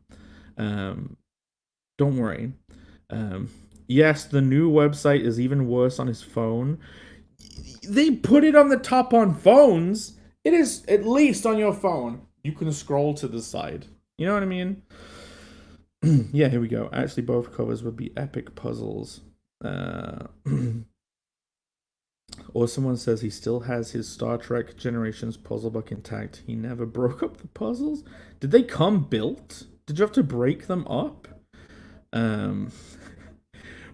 Don't worry. Yes, the new website is even worse on his phone. They put it on the top on phones. It is at least on your phone. You can scroll to the side. You know what I mean? Yeah, here we go. Actually, both covers would be epic puzzles. Or someone says he still has his Star Trek Generations puzzle book intact. He never broke up the puzzles. Did they come built? Did you have to break them up?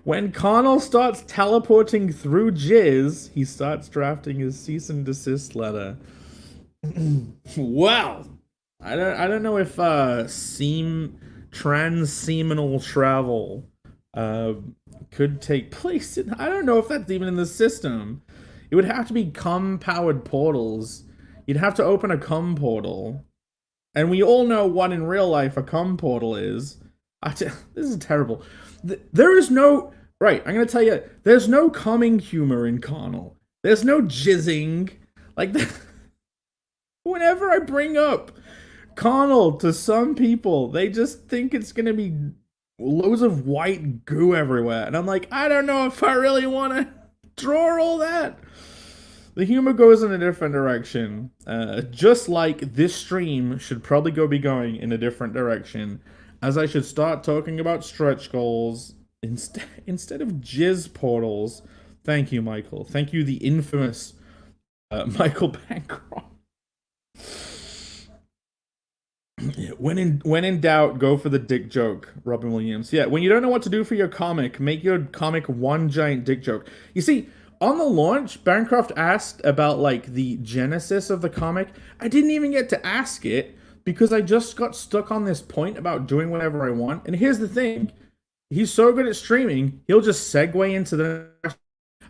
When Connell starts teleporting through jizz, he starts drafting his cease and desist letter. Well, I don't know if trans-seminal travel could take place. I don't know if that's even in the system. It would have to be cum-powered portals. You'd have to open a cum portal. And we all know what in real life a cum portal is. This is terrible. There is no... Right, I'm going to tell you, there's no cumming humor in Connell. There's no jizzing. Like, whenever I bring up Connell to some people, they just think it's going to be loads of white goo everywhere. And I'm like, I don't know if I really want to draw all that. The humor goes in a different direction. Just like this stream should probably be going in a different direction, as I should start talking about stretch goals instead of jizz portals. Thank you, Michael. Thank you, the infamous Michael Bancroft. When in doubt, go for the dick joke, Robin Williams. Yeah, when you don't know what to do for your comic, make your comic one giant dick joke. You see, on the launch, Bancroft asked about, like, the genesis of the comic. I didn't even get to ask it because I just got stuck on this point about doing whatever I want. And here's the thing. He's so good at streaming, he'll just segue into the...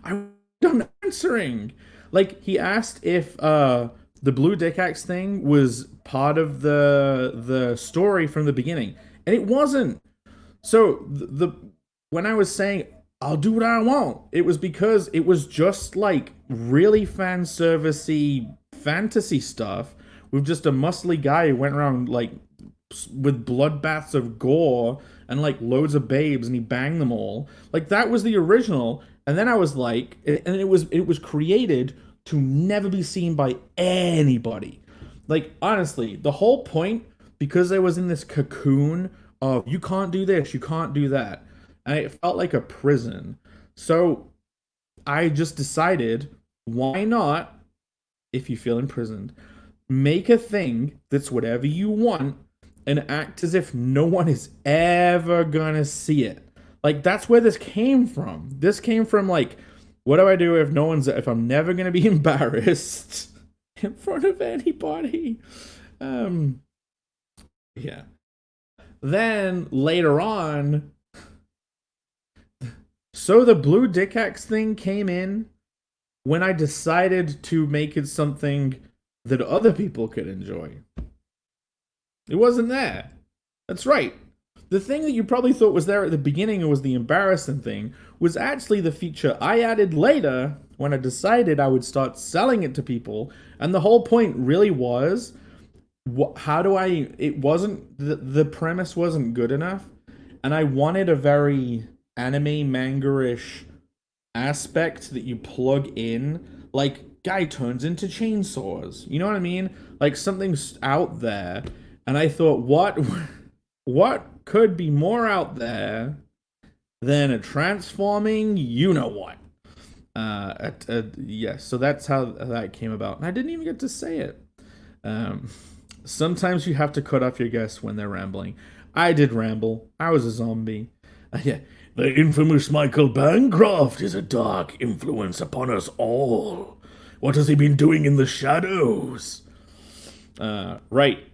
I'm done answering. Like, he asked if the Blue Dick Axe thing was part of the story from the beginning. And it wasn't. So, when I was saying... I'll do what I want, it was because it was just like really fan servicey fantasy stuff with just a muscly guy who went around like with bloodbaths of gore and like loads of babes and he banged them all. Like that was the original. And then I was like, and it was created to never be seen by anybody. Like honestly, the whole point, because I was in this cocoon of you can't do this, you can't do that. And it felt like a prison. So I just decided, why not, if you feel imprisoned, make a thing that's whatever you want and act as if no one is ever gonna see it. Like, that's where this came from. This came from, like, what do I do if I'm never gonna be embarrassed in front of anybody? Yeah. Then, later on... So the Blue Dick Axe thing came in when I decided to make it something that other people could enjoy. It wasn't there. That's right. The thing that you probably thought was there at the beginning and was the embarrassing thing was actually the feature I added later when I decided I would start selling it to people. And the whole point really was, it wasn't, the premise wasn't good enough. And I wanted a very... anime manga-ish aspect that you plug in, like guy turns into chainsaws, you know what I mean? Like something's out there, and I thought, what could be more out there than a transforming you know what? Yes, so that's how that came about, and I didn't even get to say it. Sometimes you have to cut off your guests when they're rambling. I did ramble. I was a zombie. Yeah. The infamous Michael Bancroft is a dark influence upon us all. What has he been doing in the shadows? Right.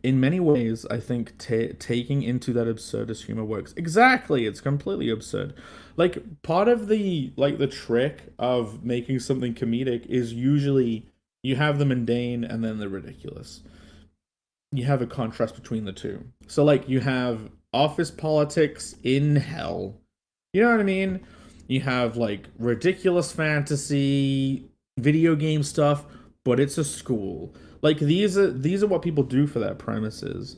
In many ways, I think taking into that absurdist humor works. Exactly, it's completely absurd. Like, part of the trick of making something comedic is usually you have the mundane and then the ridiculous. You have a contrast between the two. So, like, you have office politics in hell. You know what I mean? You have, like, ridiculous fantasy, video game stuff, but it's a school. Like, these are what people do for their premises.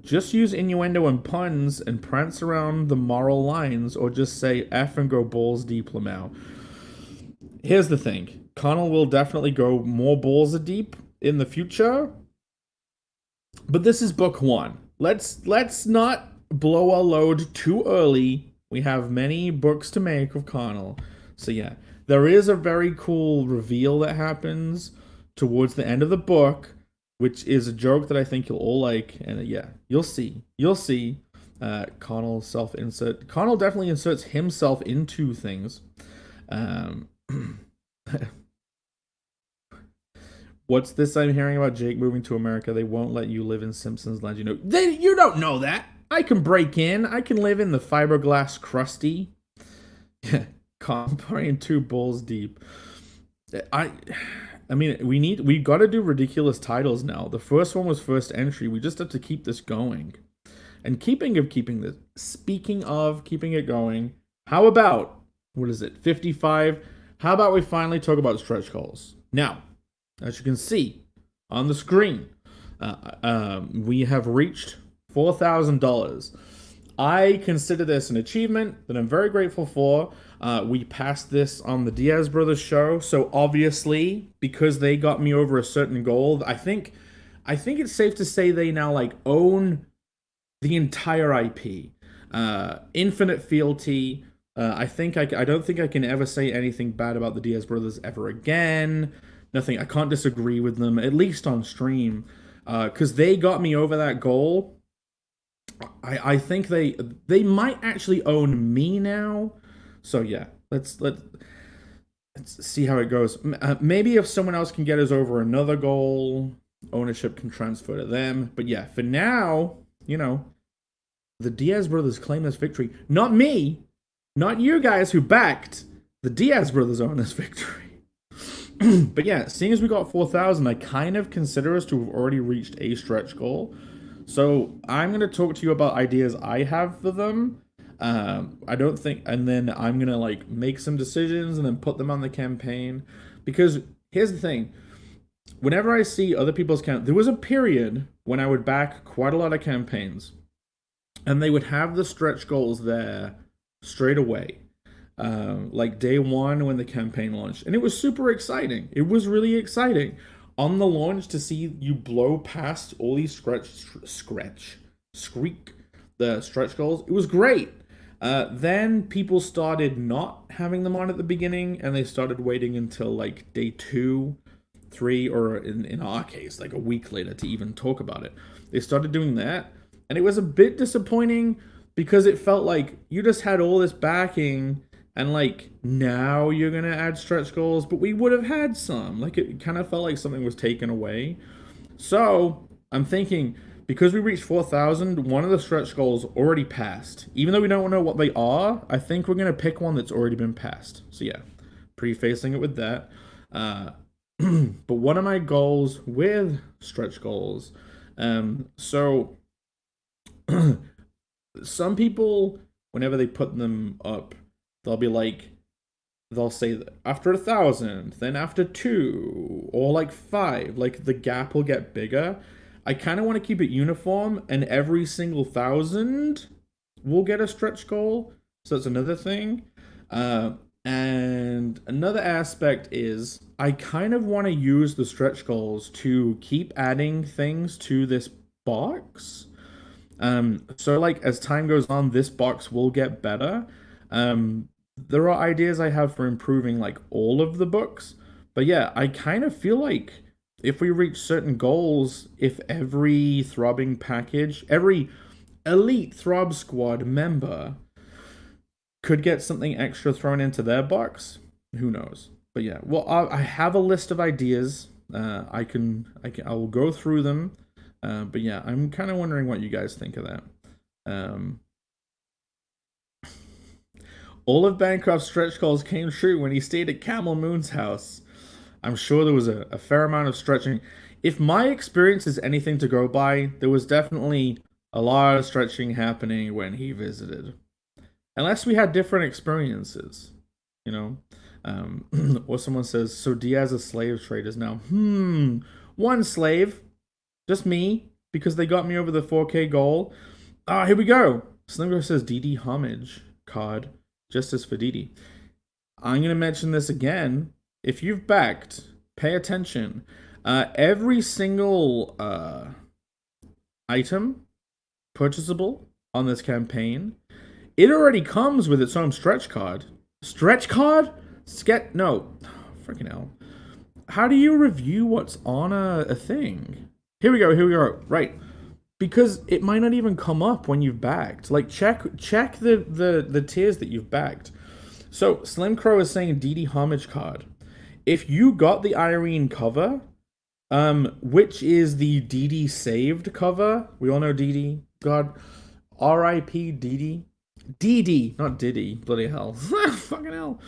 Just use innuendo and puns and prance around the moral lines, or just say F and go balls deep, Lamau. Here's the thing. Connell will definitely go more balls deep in the future, but this is book one. Let's not blow our load too early. We have many books to make of Connell. So yeah, there is a very cool reveal that happens towards the end of the book, which is a joke that I think you'll all like. And yeah, you'll see. Connell self-insert. Connell definitely inserts himself into things. What's this I'm hearing about Jake moving to America? They won't let you live in Simpsons Land. You don't know that. I can break in. I can live in the fiberglass crusty. Combine 2 balls deep. I mean, we got to do ridiculous titles now. The first one was first entry. We just have to keep this going. And speaking of keeping it going, how about, what is it, 55? How about we finally talk about stretch goals? Now, as you can see on the screen, we have reached $4,000. I consider this an achievement that I'm very grateful for. We passed this on the Diaz Brothers show, so obviously, because they got me over a certain goal, I think it's safe to say they now like own the entire IP. Infinite Fealty. I don't think I can ever say anything bad about the Diaz Brothers ever again. Nothing. I can't disagree with them, at least on stream, because they got me over that goal. I think they might actually own me now. So yeah, let's see how it goes. Maybe if someone else can get us over another goal, ownership can transfer to them. But yeah, for now, the Diaz Brothers claim this victory. Not me, not you guys who backed. The Diaz Brothers own this victory. But yeah, seeing as we got 4,000, I kind of consider us to have already reached a stretch goal. So I'm going to talk to you about ideas I have for them. And then I'm going to like make some decisions and then put them on the campaign. Because here's the thing. Whenever I see other people's there was a period when I would back quite a lot of campaigns. And they would have the stretch goals there straight away. Like day one when the campaign launched. And it was super exciting. It was really exciting. On the launch to see you blow past all these the stretch goals. It was great. Then people started not having them on at the beginning, and they started waiting until like day 2, 3, or in our case, like a week later to even talk about it. They started doing that, and it was a bit disappointing because it felt like you just had all this backing, and like now you're gonna add stretch goals, but we would have had some. Like it kind of felt like something was taken away. So I'm thinking, because we reached 4,000, one of the stretch goals already passed. Even though we don't know what they are, I think we're gonna pick one that's already been passed. So yeah, prefacing it with that. But one of my goals with stretch goals, so some people, whenever they put them up, they'll say that after 1,000, then after 2, or like 5, like the gap will get bigger. I kind of want to keep it uniform, and every single 1,000 will get a stretch goal. So that's another thing. And another aspect is I kind of want to use the stretch goals to keep adding things to this box. So like as time goes on, this box will get better. There are ideas I have for improving like all of the books, but yeah, I kind of feel like if we reach certain goals, if every throbbing package, every elite Throb Squad member could get something extra thrown into their box, who knows? But yeah, well, I have a list of ideas. I will go through them. But yeah, I'm kind of wondering what you guys think of that. All of Bancroft's stretch goals came true when he stayed at Camel Moon's house. I'm sure there was a fair amount of stretching. If my experience is anything to go by, there was definitely a lot of stretching happening when he visited. Unless we had different experiences, Or someone says, so Diaz's slave trade is now, one slave, just me, because they got me over the 4K goal. Here we go. Slimgo says DD homage card. Justice for Didi. I'm going to mention this again. If you've backed, pay attention. Every single item purchasable on this campaign, it already comes with its own stretch card. Stretch card? No. Freaking hell. How do you review what's on a thing? Here we go. Right. Because it might not even come up when you've backed. Like, check the tiers that you've backed. So, Slim Crow is saying DD homage card. If you got the Irene cover, which is the DD saved cover, we all know DD, God, R.I.P. DD. DD, not Diddy, bloody hell. Fucking hell.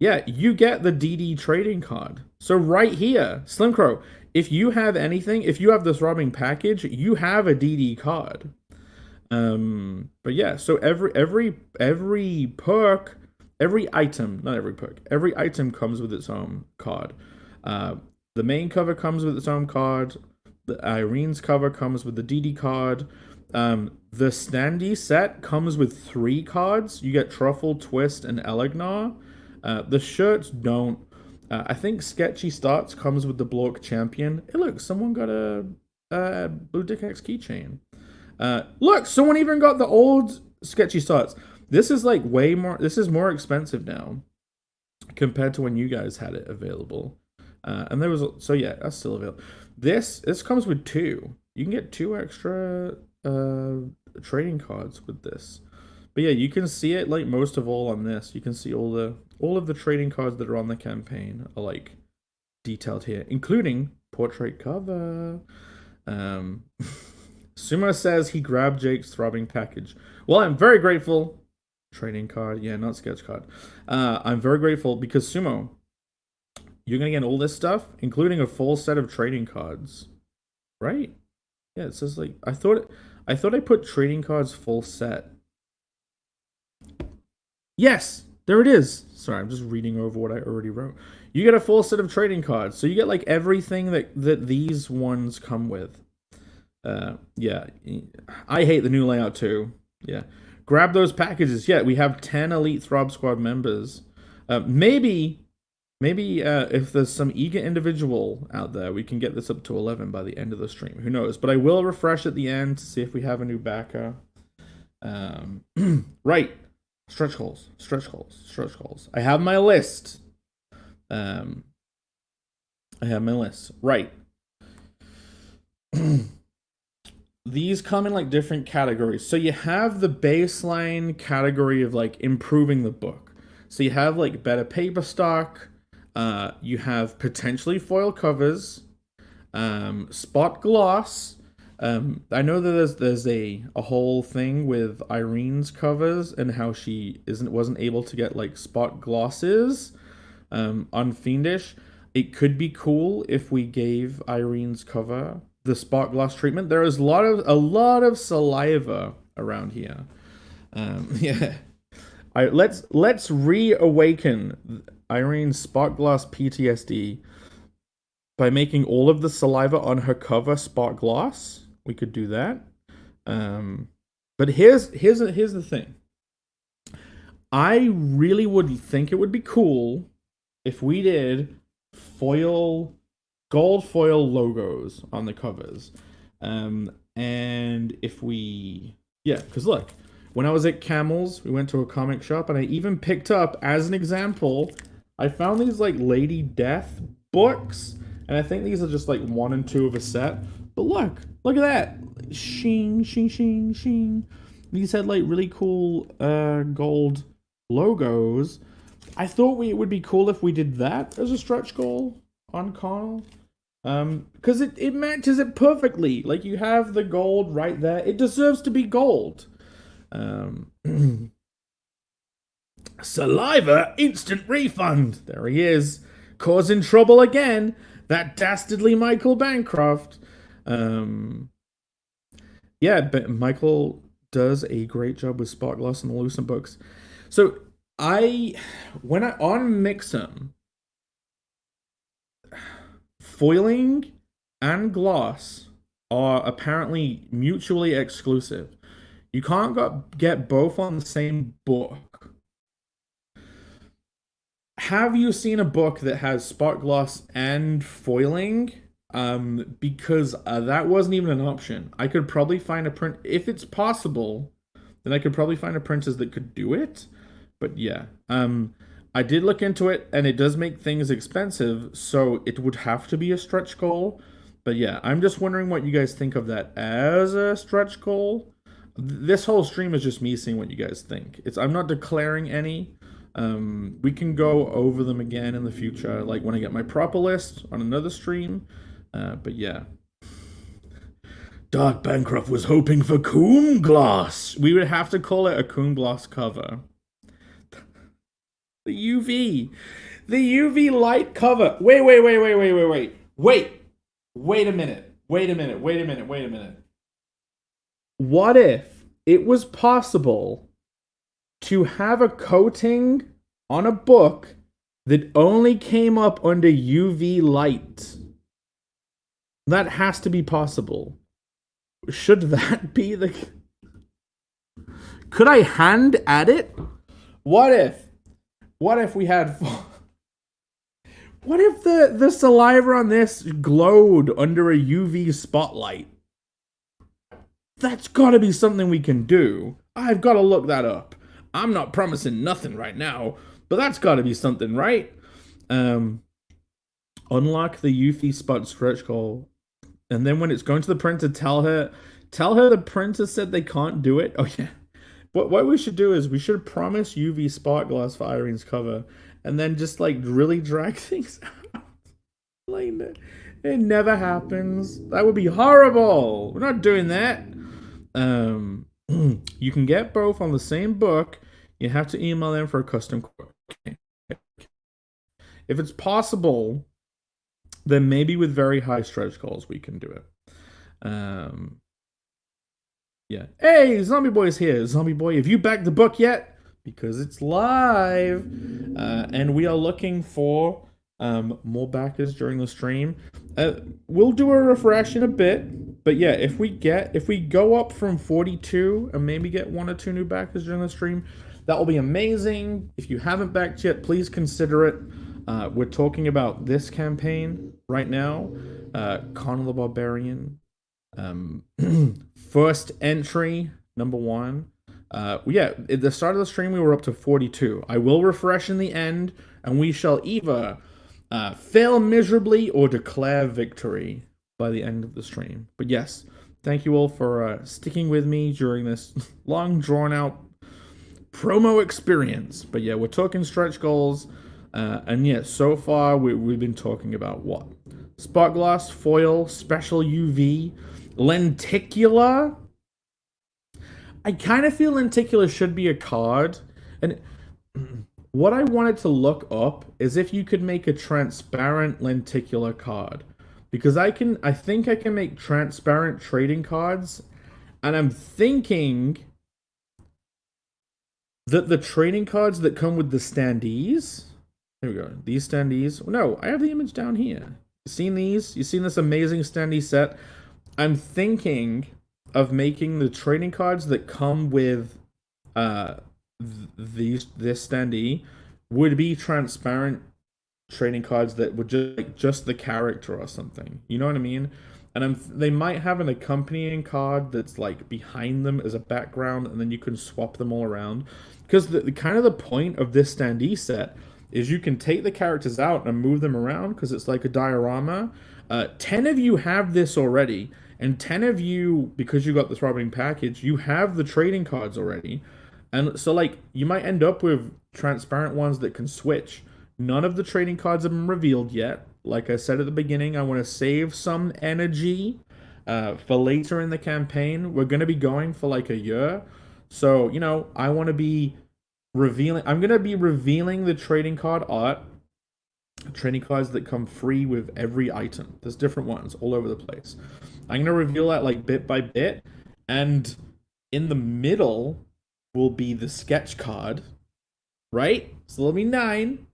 Yeah, you get the DD trading card. So right here, Slim Crow, if you have anything, if you have this robbing package, you have a DD card. But yeah, so every perk, every item, not every perk, every item comes with its own card. The main cover comes with its own card. The Irene's cover comes with the DD card. The Standy set comes with 3 cards. You get Truffle, Twist, and Elegnar. The shirts don't. I think Sketchy Starts comes with the Blork Champion. Hey, look, someone got a Blue Dick X keychain. Look, someone even got the old Sketchy Starts. This is like way more. This is more expensive now compared to when you guys had it available. And there was so yeah, that's still available. This comes with 2. You can get 2 extra trading cards with this. But yeah, you can see it like most of all on this. You can see all of the trading cards that are on the campaign are like detailed here, including portrait cover. Sumo says he grabbed Jake's throbbing package. Well, I'm very grateful. Trading card, yeah, not sketch card. I'm very grateful because Sumo, you're gonna get all this stuff, including a full set of trading cards, right? Yeah, it says like I thought I put trading cards full set. Yes, there it is. Sorry, I'm just reading over what I already wrote. You get a full set of trading cards, so you get like everything that these ones come with. Yeah, I hate the new layout too. Yeah, grab those packages. Yeah, we have 10 Elite Throb Squad members. Maybe if there's some eager individual out there, we can get this up to 11 by the end of the stream. Who knows? But I will refresh at the end to see if we have a new backer. Right. Stretch goals. I have my list. Right. These come in like different categories. So you have the baseline category of like improving the book. So you have like better paper stock. You have potentially foil covers, spot gloss. I know that there's a whole thing with Irene's covers and how she wasn't able to get like spot glosses on Fiendish. It could be cool if we gave Irene's cover the spot gloss treatment. There is a lot of saliva around here. Yeah. Let's reawaken Irene's spot gloss PTSD by making all of the saliva on her cover spot gloss. We could do that. But here's the thing. I really would think it would be cool if we did gold foil logos on the covers. And if we, yeah, because look, when I was at Camels, we went to a comic shop and I even picked up, as an example, I found these like Lady Death books. And I think these are just like 1 and 2 of a set. But look at that. Shing. These had like really cool gold logos. I thought it would be cool if we did that as a stretch goal on Carl. Because it matches it perfectly. Like you have the gold right there. It deserves to be gold. Saliva instant refund. There he is. Causing trouble again. That dastardly Michael Bancroft. Yeah, but Michael does a great job with spot gloss and the Lucent books. So when I on Mixam, foiling and gloss are apparently mutually exclusive. You can't get both on the same book. Have you seen a book that has spot gloss and foiling? Because that wasn't even an option. I could probably find a print, if it's possible, then I could probably find a printers that could do it. But yeah, I did look into it, and it does make things expensive, so it would have to be a stretch goal. But yeah, I'm just wondering what you guys think of that as a stretch goal. This whole stream is just me seeing what you guys think. I'm not declaring any. We can go over them again in the future, like when I get my proper list on another stream. But yeah. Dark Bancroft was hoping for Coom Glass. We would have to call it a Coom Glass cover. The UV. The UV light cover. Wait a minute. What if it was possible to have a coating on a book that only came up under UV light? That has to be possible. Should that be the... Could I hand add it? What if we had... What if the saliva on this glowed under a UV spotlight? That's gotta be something we can do. I've gotta look that up. I'm not promising nothing right now, but that's gotta be something, right? Unlock the UV spot stretch goal. And then when it's going to the printer, tell her the printer said they can't do it. Oh yeah. What we should do is we should promise UV spot glass for Irene's cover, and then just like really drag things out. Like it never happens. That would be horrible. We're not doing that. You can get both on the same book. You have to email them for a custom quote. Okay. If it's possible, then maybe with very high stretch goals we can do it. Yeah. Hey, Zombie Boy's here. Zombie Boy, have you backed the book yet? Because it's live. And we are looking for more backers during the stream. We'll do a refresh in a bit. But yeah, if we go up from 42 and maybe get 1 or 2 new backers during the stream, that will be amazing. If you haven't backed yet, please consider it. We're talking about this campaign right now. Conan the Barbarian. First entry, number 1. Yeah, at the start of the stream, we were up to 42. I will refresh in the end, and we shall either fail miserably or declare victory by the end of the stream. But yes, thank you all for sticking with me during this long, drawn-out promo experience. But yeah, we're talking stretch goals. And yeah, so far we've been talking about what? Spot glass, foil, special UV, lenticular. I kind of feel lenticular should be a card. And what I wanted to look up is if you could make a transparent lenticular card. Because I think I can make transparent trading cards. And I'm thinking that the trading cards that come with the standees... Here we go. These standees... No, I have the image down here. You seen these? You seen this amazing standee set? I'm thinking of making the trading cards that come with this standee would be transparent trading cards that would just the character or something. You know what I mean? And they might have an accompanying card that's like behind them as a background, and then you can swap them all around. Because the kind of the point of this standee set is you can take the characters out and move them around because it's like a diorama. 10 of you have this already, and 10 of you, because you got this Robin package, you have the trading cards already. And so like you might end up with transparent ones that can switch. None of the trading cards have been revealed yet. Like I said at the beginning, I want to save some energy for later in the campaign. We're going to be going for like a year. So, you know, I want to be revealing... I'm going to be revealing the trading card art. Trading cards that come free with every item. There's different ones all over the place. I'm going to reveal that like bit by bit. And in the middle will be the sketch card. Right? So there'll be 9.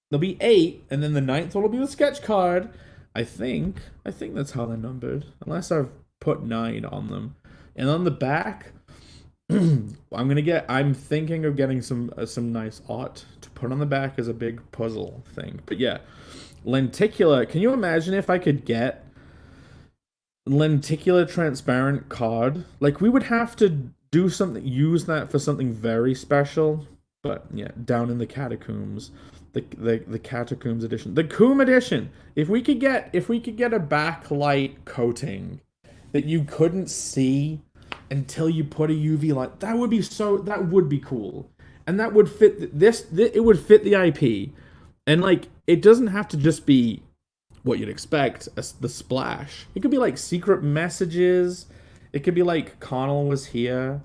There'll be 8, and then the 9th one will be the sketch card. I think that's how they're numbered, unless I've put 9 on them. And on the back, I'm thinking of getting some nice art to put on the back as a big puzzle thing. But yeah, lenticular. Can you imagine if I could get lenticular transparent card? Like we would have to do something, use that for something very special. But yeah, down in the catacombs. The Catacombs edition, the Coom edition. If we could get a backlight coating that you couldn't see until you put a UV light, that would be cool, and that would fit this. It would fit the IP, and like it doesn't have to just be what you'd expect, the splash. It could be like secret messages. It could be like Connell was here.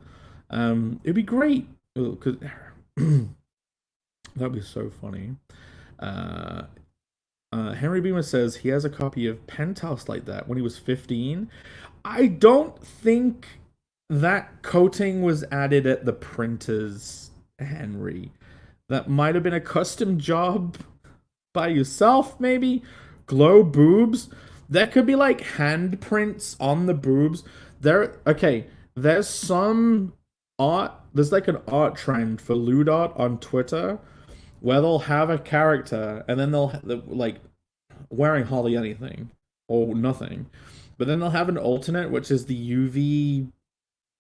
It'd be great. Cause that'd be so funny. Henry Beamer says he has a copy of Penthouse like that when he was 15. I don't think that coating was added at the printers, Henry. That might have been a custom job by yourself, maybe. Glow boobs. There could be like handprints on the boobs. There's some art. There's like an art trend for lewd art on Twitter where they'll have a character and then they'll like wearing hardly anything or nothing, but then they'll have an alternate, which is the UV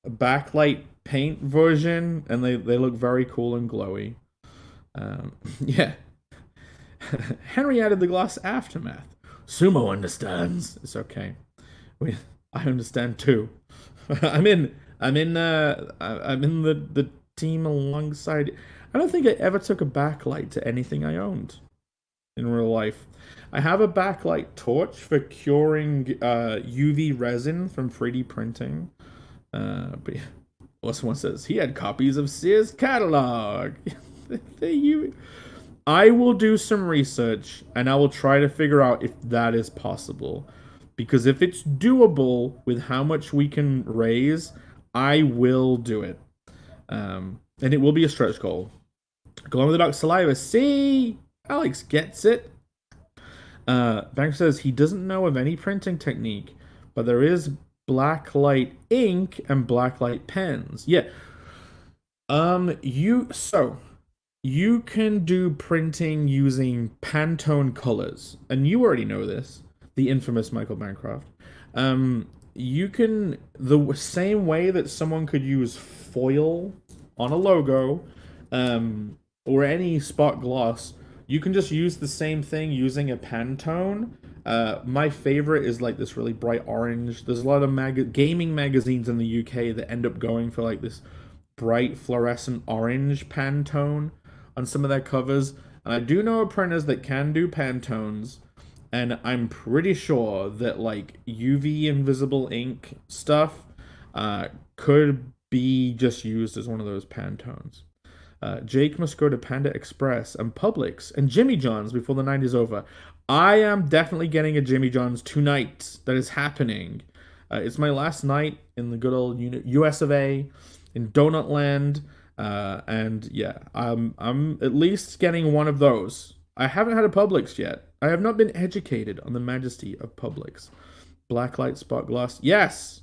backlight paint version, and they look very cool and glowy. Yeah. Henry added the gloss aftermath. Sumo understands. It's okay. I understand too. I'm in the team alongside. I don't think I ever took a backlight to anything I owned in real life. I have a backlight torch for curing UV resin from 3D printing. But well, someone says he had copies of Sears catalog. I will do some research and I will try to figure out if that is possible. Because if it's doable with how much we can raise, I will do it. And it will be a stretch goal. Go on with the dark saliva. See? Alex gets it. Bank says he doesn't know of any printing technique, but there is blacklight ink and blacklight pens. Yeah. You can do printing using Pantone colors, and you already know this. The infamous Michael Bancroft. You can, the same way that someone could use foil on a logo, or any spot gloss, you can just use the same thing using a Pantone. My favorite is like this really bright orange. There's a lot of gaming magazines in the UK that end up going for like this bright fluorescent orange Pantone on some of their covers. And I do know of printers that can do Pantones, and I'm pretty sure that like UV invisible ink stuff could be just used as one of those Pantones. Jake must go to Panda Express and Publix and Jimmy John's before the night is over. I am definitely getting a Jimmy John's tonight. That is happening. It's my last night in the good old US of A, in Donut Land. And yeah, I'm at least getting one of those. I haven't had a Publix yet. I have not been educated on the majesty of Publix. Blacklight spot gloss. Yes!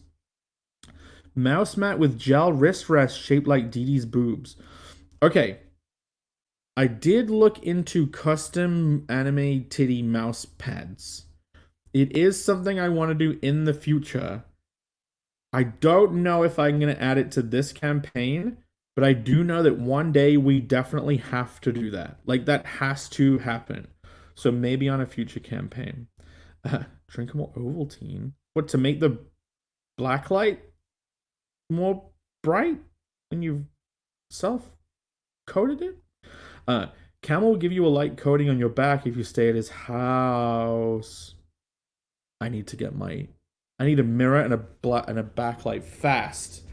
Mouse mat with gel wrist rest shaped like Dee Dee's boobs. Okay. I did look into custom anime titty mouse pads. It is something I want to do in the future. I don't know if I'm going to add it to this campaign, but I do know that one day we definitely have to do that. Like, that has to happen. So maybe on a future campaign. Drinkable Ovaltine. What, to make the blacklight more bright when you've self-coated it? Camel will give you a light coating on your back if you stay at his house. I need a mirror and a backlight fast.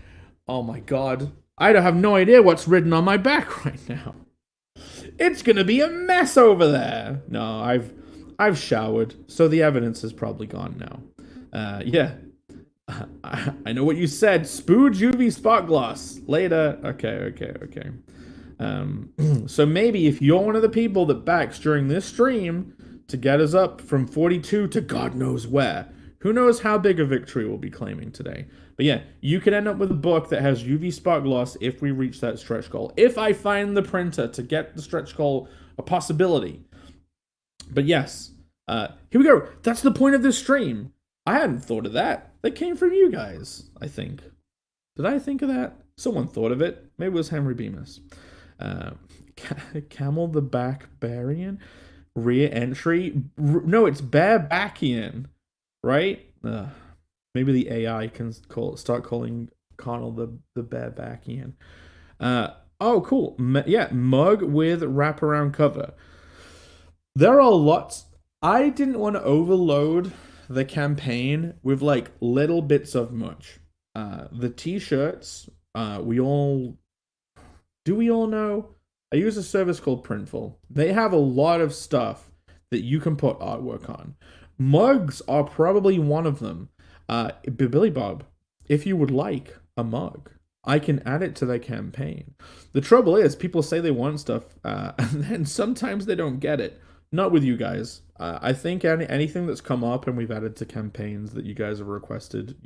Oh my god. I don't have no idea what's written on my back right now. It's gonna be a mess over there. No, I've showered, so the evidence is probably gone now. Yeah. I know what you said. Spooge UV spot gloss. Later. Okay. So maybe if you're one of the people that backs during this stream to get us up from 42 to God knows where, who knows how big a victory we'll be claiming today. But yeah, you could end up with a book that has UV spot gloss if we reach that stretch goal. If I find the printer to get the stretch goal a possibility. But yes, here we go. That's the point of this stream. I hadn't thought of that. That came from you guys, I think. Did I think of that? Someone thought of it. Maybe it was Henry Bemis. Camel the Backbarian? Rear entry? No, it's Barebackian, right? Maybe the AI can start calling Connell the Barebackian. Oh, cool. Yeah, mug with wraparound cover. There are lots. I didn't want to overload the campaign with like little bits of much. The t-shirts, we all know? I use a service called Printful. They have a lot of stuff that you can put artwork on. Mugs are probably one of them. Billy Bob, if you would like a mug, I can add it to their campaign. The trouble is, people say they want stuff, and then sometimes they don't get it. Not with you guys. I think anything that's come up and we've added to campaigns that you guys have requested,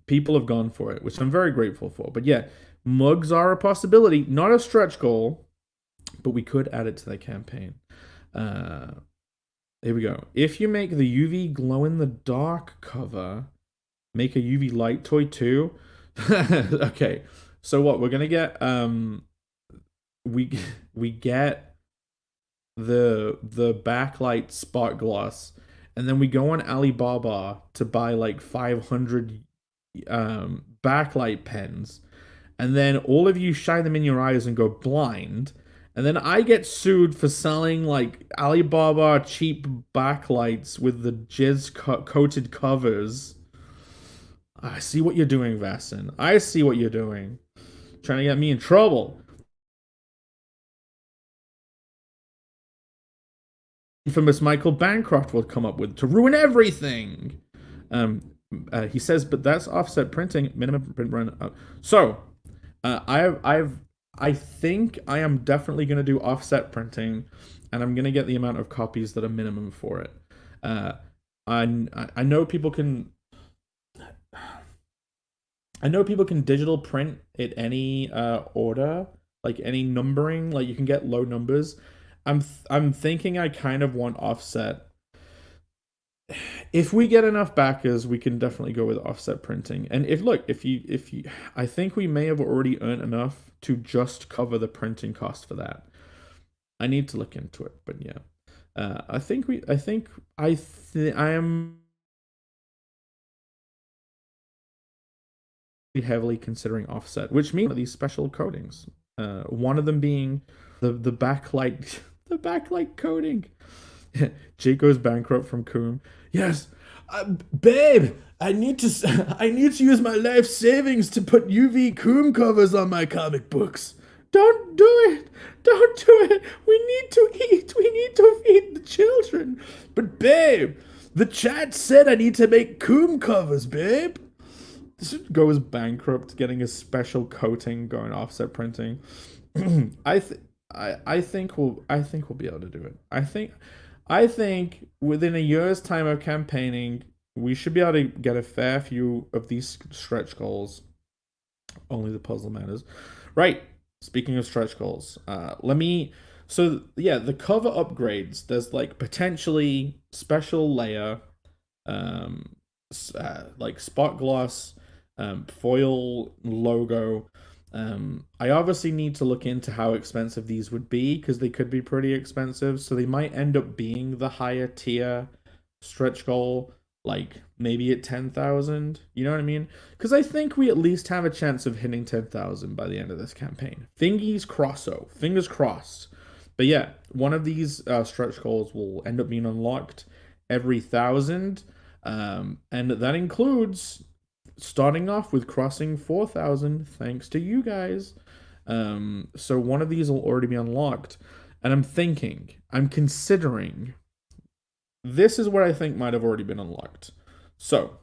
people have gone for it, which I'm very grateful for. But yeah, mugs are a possibility, not a stretch goal, but we could add it to the campaign. Here we go. If you make the UV glow in the dark cover, make a UV light toy too. Okay, so what we're gonna get? We get the backlight spot gloss, and then we go on Alibaba to buy like 500 backlight pens, and then all of you shine them in your eyes and go blind, and then I get sued for selling like Alibaba cheap backlights with the jizz coated covers. I see what you're doing, Vassin. I see what you're doing. Trying to get me in trouble. Infamous Michael Bancroft will come up with to ruin everything. He says, but that's offset printing, minimum print run. So, I think I am definitely going to do offset printing, and I'm going to get the amount of copies that are minimum for it. I know people can. I know people can digital print at any order, like any numbering, like you can get low numbers. I'm thinking I kind of want offset. If we get enough backers, we can definitely go with offset printing. And if you, I think we may have already earned enough to just cover the printing cost for that. I need to look into it, but yeah, I am heavily considering offset, which means these special coatings. One of them being the backlight, the backlight coating. Jake goes bankrupt from Coom. Yes, babe, I need to use my life savings to put UV Coom covers on my comic books. Don't do it. Don't do it. We need to eat. We need to feed the children. But babe, the chat said I need to make Coom covers, babe. This goes bankrupt, getting a special coating, going offset printing. I think we'll be able to do it. I think within a year's time of campaigning, we should be able to get a fair few of these stretch goals. Only the puzzle matters. Right. Speaking of stretch goals, so yeah, the cover upgrades, there's like potentially special layer, like spot gloss, foil logo. I obviously need to look into how expensive these would be, because they could be pretty expensive, so they might end up being the higher tier stretch goal, like maybe at 10,000, you know what I mean? Because I think we at least have a chance of hitting 10,000 by the end of this campaign. Fingers crossed. But yeah, one of these stretch goals will end up being unlocked every 1,000, and that includes starting off with crossing 4,000 thanks to you guys. So one of these will already be unlocked, and I'm considering, this is what I think might have already been unlocked. So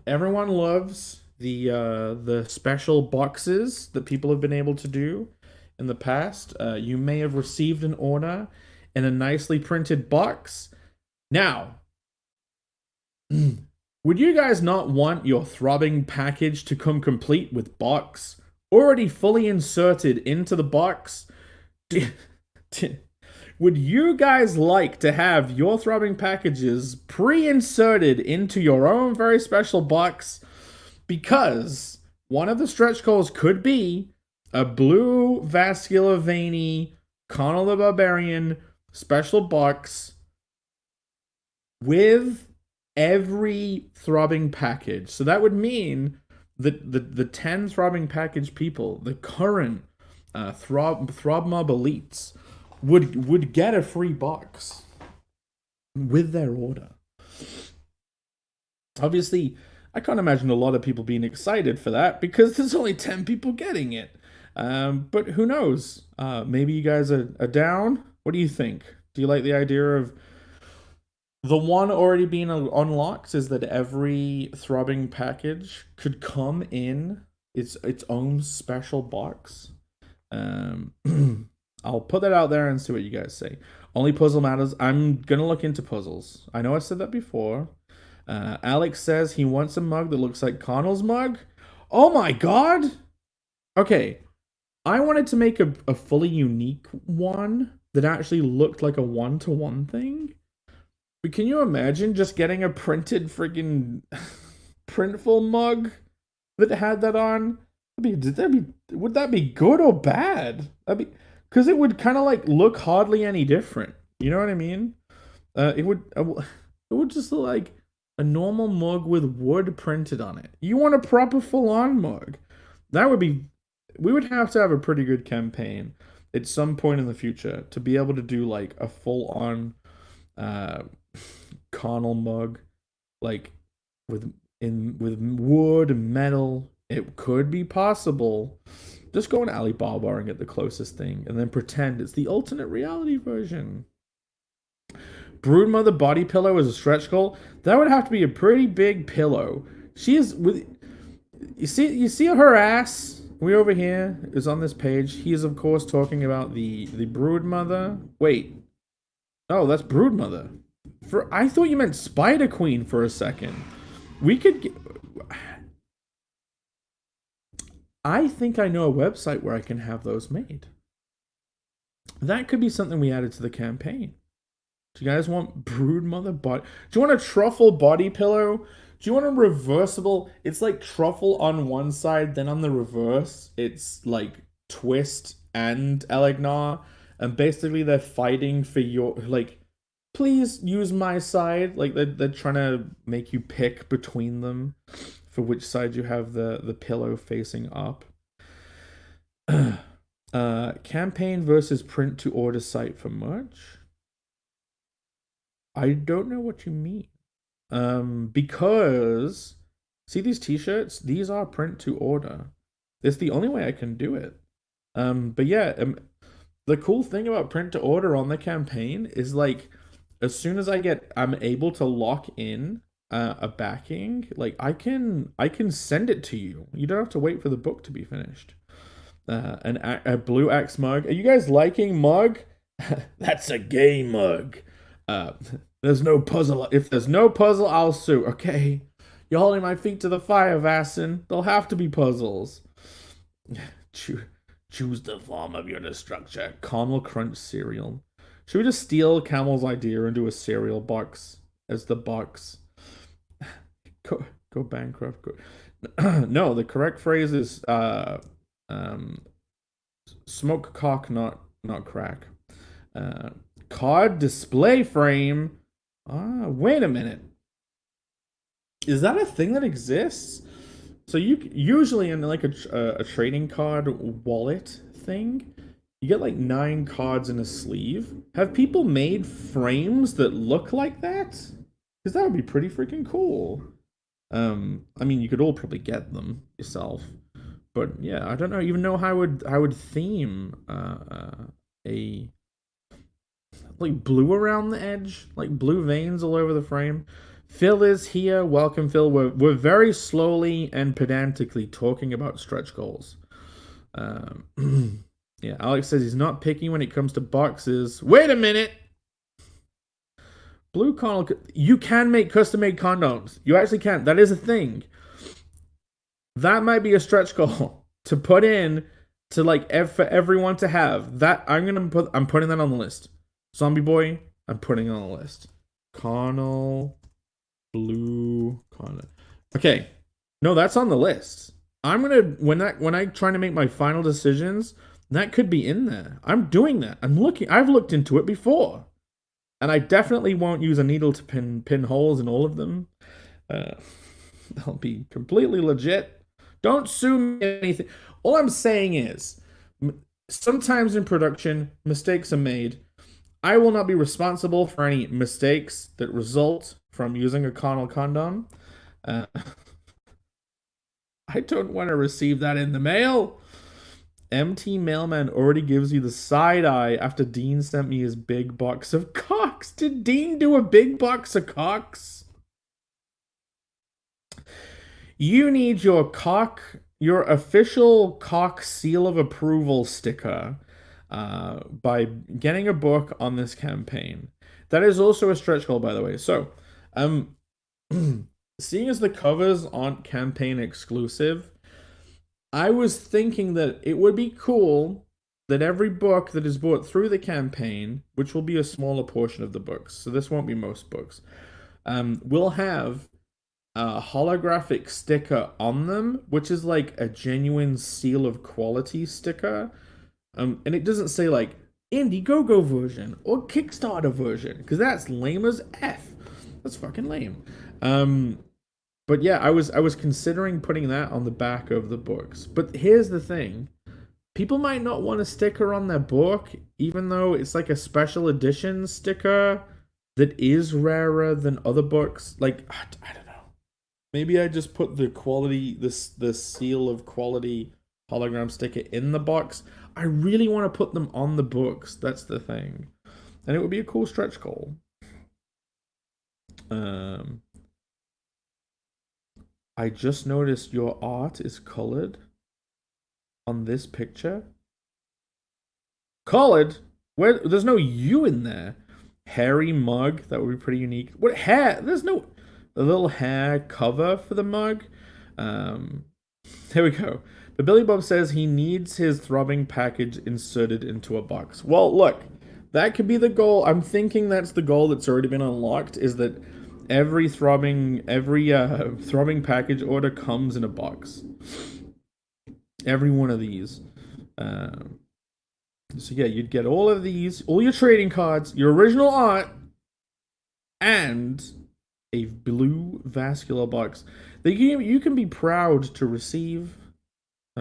everyone loves the special boxes that people have been able to do in the past. You may have received an order in a nicely printed box. Now, would you guys not want your throbbing package to come complete with box already fully inserted into the box? Would you guys like to have your throbbing packages pre-inserted into your own very special box? Because one of the stretch goals could be a blue vascular veiny Conan the Barbarian special box with every throbbing package. So that would mean that the 10 throbbing package people, the current Throb Mob elites, would get a free box with their order. Obviously, I can't imagine a lot of people being excited for that because there's only 10 people getting it. But who knows? Maybe you guys are down. What do you think? Do you like the idea of the one already being unlocked? Is that every throbbing package could come in its own special box? I'll put that out there and see what you guys say. Only puzzle matters. I'm gonna look into puzzles. I know I said that before. Alex says he wants a mug that looks like Connell's mug. Oh my god! Okay, I wanted to make a fully unique one that actually looked like a one-to-one thing. But can you imagine just getting a printed freaking Printful mug that had that on? Would that be good or bad? Because it would kind of like look hardly any different. You know what I mean? It would just look like a normal mug with wood printed on it. You want a proper full-on mug? We would have to have a pretty good campaign at some point in the future to be able to do like a full-on Connell mug, like with wood and metal. It could be possible. Just go on Alibaba and get the closest thing, and then pretend it's the alternate reality version. Broodmother body pillow is a stretch goal. That would have to be a pretty big pillow. She is with. You see her ass. We over here is on this page. He is of course talking about the Broodmother. Wait, oh, that's Broodmother. I thought you meant Spider Queen for a second. We could get. I think I know a website where I can have those made. That could be something we added to the campaign. Do you guys want Broodmother body? Do you want a truffle body pillow? Do you want a reversible? It's like truffle on one side, then on the reverse, it's like twist and Elegnar. And basically they're fighting for your, like, please use my side. Like they're trying to make you pick between them for which side you have the pillow facing up. Campaign versus print to order site for merch. I don't know what you mean. Because see these t-shirts? These are print to order. It's the only way I can do it. But yeah, the cool thing about print to order on the campaign is like as soon as I'm able to lock in a backing, like I can send it to you. You don't have to wait for the book to be finished. A blue axe mug. Are you guys liking mug? That's a gay mug. There's no puzzle. If there's no puzzle, I'll sue. Okay, you're holding my feet to the fire, Vassin. There'll have to be puzzles. Choose the form of your destruction. Caramel Crunch cereal. Should we just steal Camel's idea and do a cereal box as the box? Go bankrupt. No, the correct phrase is smoke cock, not crack. Card display frame. Wait a minute. Is that a thing that exists? So you usually in like a trading card wallet thing, you get like 9 cards in a sleeve. Have people made frames that look like that? Because that would be pretty freaking cool. I mean, you could all probably get them yourself, but yeah, I don't even know how I would theme a like blue around the edge, like blue veins all over the frame. Phil is here. Welcome, Phil. We're very slowly and pedantically talking about stretch goals. Yeah, Alex says he's not picky when it comes to boxes. Wait a minute. Blue Connell, you can make custom-made condoms. You actually can. That is a thing. That might be a stretch goal to put in to like for everyone to have. That I'm putting that on the list. Zombie Boy, I'm putting on the list. Connell, blue Connell. Okay, no, that's on the list. I'm gonna when I try to make my final decisions, that could be in there. I'm doing that. I've looked into it before. And I definitely won't use a needle to pin holes in all of them. I'll be completely legit. Don't sue me anything. All I'm saying is, sometimes in production, mistakes are made. I will not be responsible for any mistakes that result from using a Connell condom. I don't want to receive that in the mail. MT Mailman already gives you the side eye after Dean sent me his big box of cocks. Did Dean do a big box of cocks? You need your official cock seal of approval sticker by getting a book on this campaign. That is also a stretch goal, by the way. So, seeing as the covers aren't campaign exclusive, I was thinking that it would be cool that every book that is bought through the campaign, which will be a smaller portion of the books, so this won't be most books, will have a holographic sticker on them, which is like a genuine seal of quality sticker. And it doesn't say like Indiegogo version or Kickstarter version, because that's lame as F. That's fucking lame. But yeah, I was considering putting that on the back of the books. But here's the thing. People might not want a sticker on their book, even though it's like a special edition sticker that is rarer than other books. Like, I don't know. Maybe I just put the quality, the seal of quality hologram sticker in the box. I really want to put them on the books. That's the thing. And it would be a cool stretch goal. I just noticed your art is colored on this picture. Colored? Where? There's no U in there. Hairy mug. That would be pretty unique. What hair? There's no a little hair cover for the mug. Here we go. But Billy Bob says he needs his throbbing package inserted into a box. Well, look, that could be the goal. I'm thinking that's the goal that's already been unlocked, is that every throbbing package order comes in a box. Every one of these. So yeah, you'd get all of these, all your trading cards, your original art, and a blue vascular box that you can be proud to receive,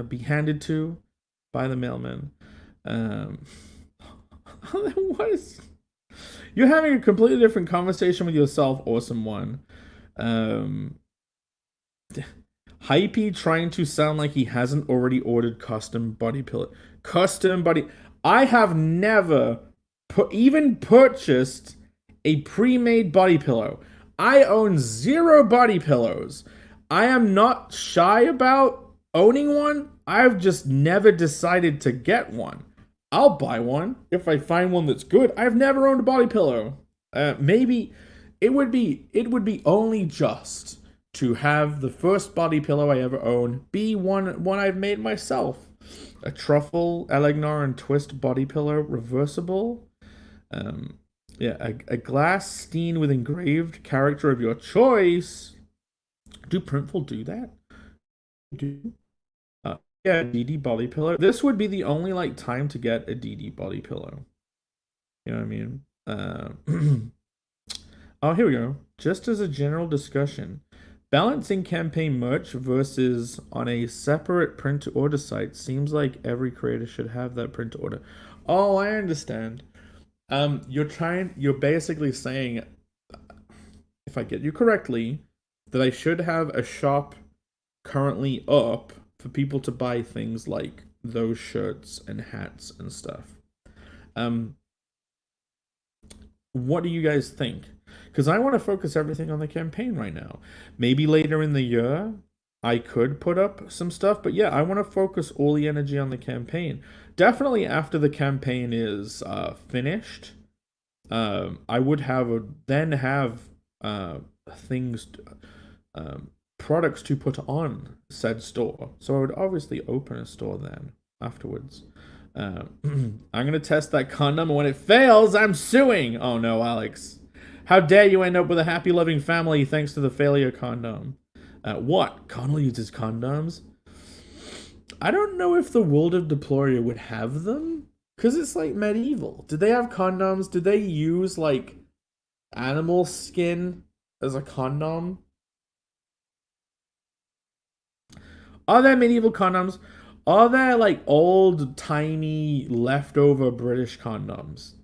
be handed to by the mailman. What is... You're having a completely different conversation with yourself, awesome one. Hypey trying to sound like he hasn't already ordered custom body pillow. Custom body... I have never even purchased a pre-made body pillow. I own 0 body pillows. I am not shy about owning one. I've just never decided to get one. I'll buy one if I find one that's good. I've never owned a body pillow. Maybe it would be only just to have the first body pillow I ever own be one I've made myself. A truffle, Elegnar, and twist body pillow, reversible. Yeah, a glass steen with engraved character of your choice. Do Printful do that? Do? Yeah, DD body pillow. This would be the only like time to get a DD body pillow. You know what I mean? Oh, here we go. Just as a general discussion, balancing campaign merch versus on a separate print to order site seems like every creator should have that print to order. Oh, I understand. You're basically saying, if I get you correctly, that I should have a shop currently up for people to buy things like those shirts and hats and stuff. What do you guys think? Because I want to focus everything on the campaign right now. Maybe later in the year, I could put up some stuff. But yeah, I want to focus all the energy on the campaign. Definitely after the campaign is finished, I would have things, products to put on said store. So I would obviously open a store then afterwards. I'm going to test that condom, and when it fails, I'm suing. Oh no, Alex. How dare you end up with a happy, loving family thanks to the failure condom? What? Connell uses condoms? I don't know if the World of Deploria would have them, because it's like medieval. Did they have condoms? Did they use like animal skin as a condom? Are there medieval condoms? Are there like old, tiny, leftover British condoms?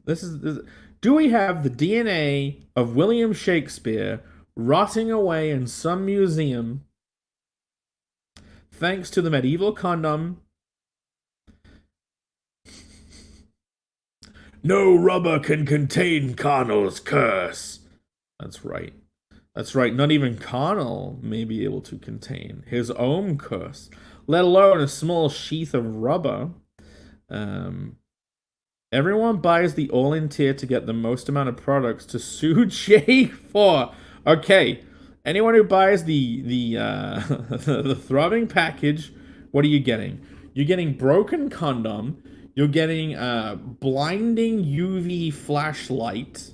Do we have the DNA of William Shakespeare rotting away in some museum thanks to the medieval condom. No rubber can contain Carnal's curse. That's right. That's right. Not even Carnal may be able to contain his own curse, let alone a small sheath of rubber. Everyone buys the all-in tier to get the most amount of products to sue Jake for. Okay, anyone who buys the the throbbing package, what are you getting? You're getting broken condom. You're getting blinding UV flashlight.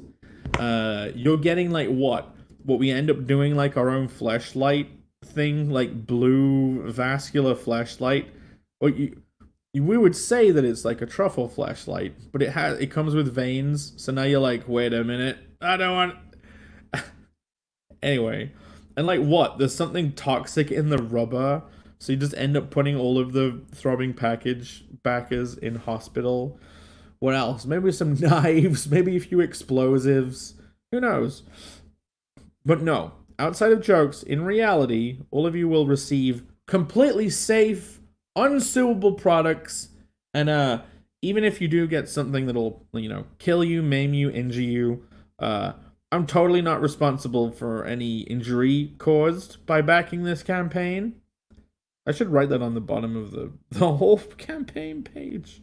You're getting like what we end up doing, like our own flashlight thing, like blue vascular flashlight. Or we would say that it's like a truffle flashlight, but it comes with veins. So now you're like, wait a minute, I don't want. Anyway, and like what? There's something toxic in the rubber, so you just end up putting all of the throbbing package backers in hospital. What else? Maybe some knives, maybe a few explosives. Who knows? But no, outside of jokes, in reality, all of you will receive completely safe, unsuable products, and even if you do get something that'll, kill you, maim you, injure you, I'm totally not responsible for any injury caused by backing this campaign. I should write that on the bottom of the whole campaign page.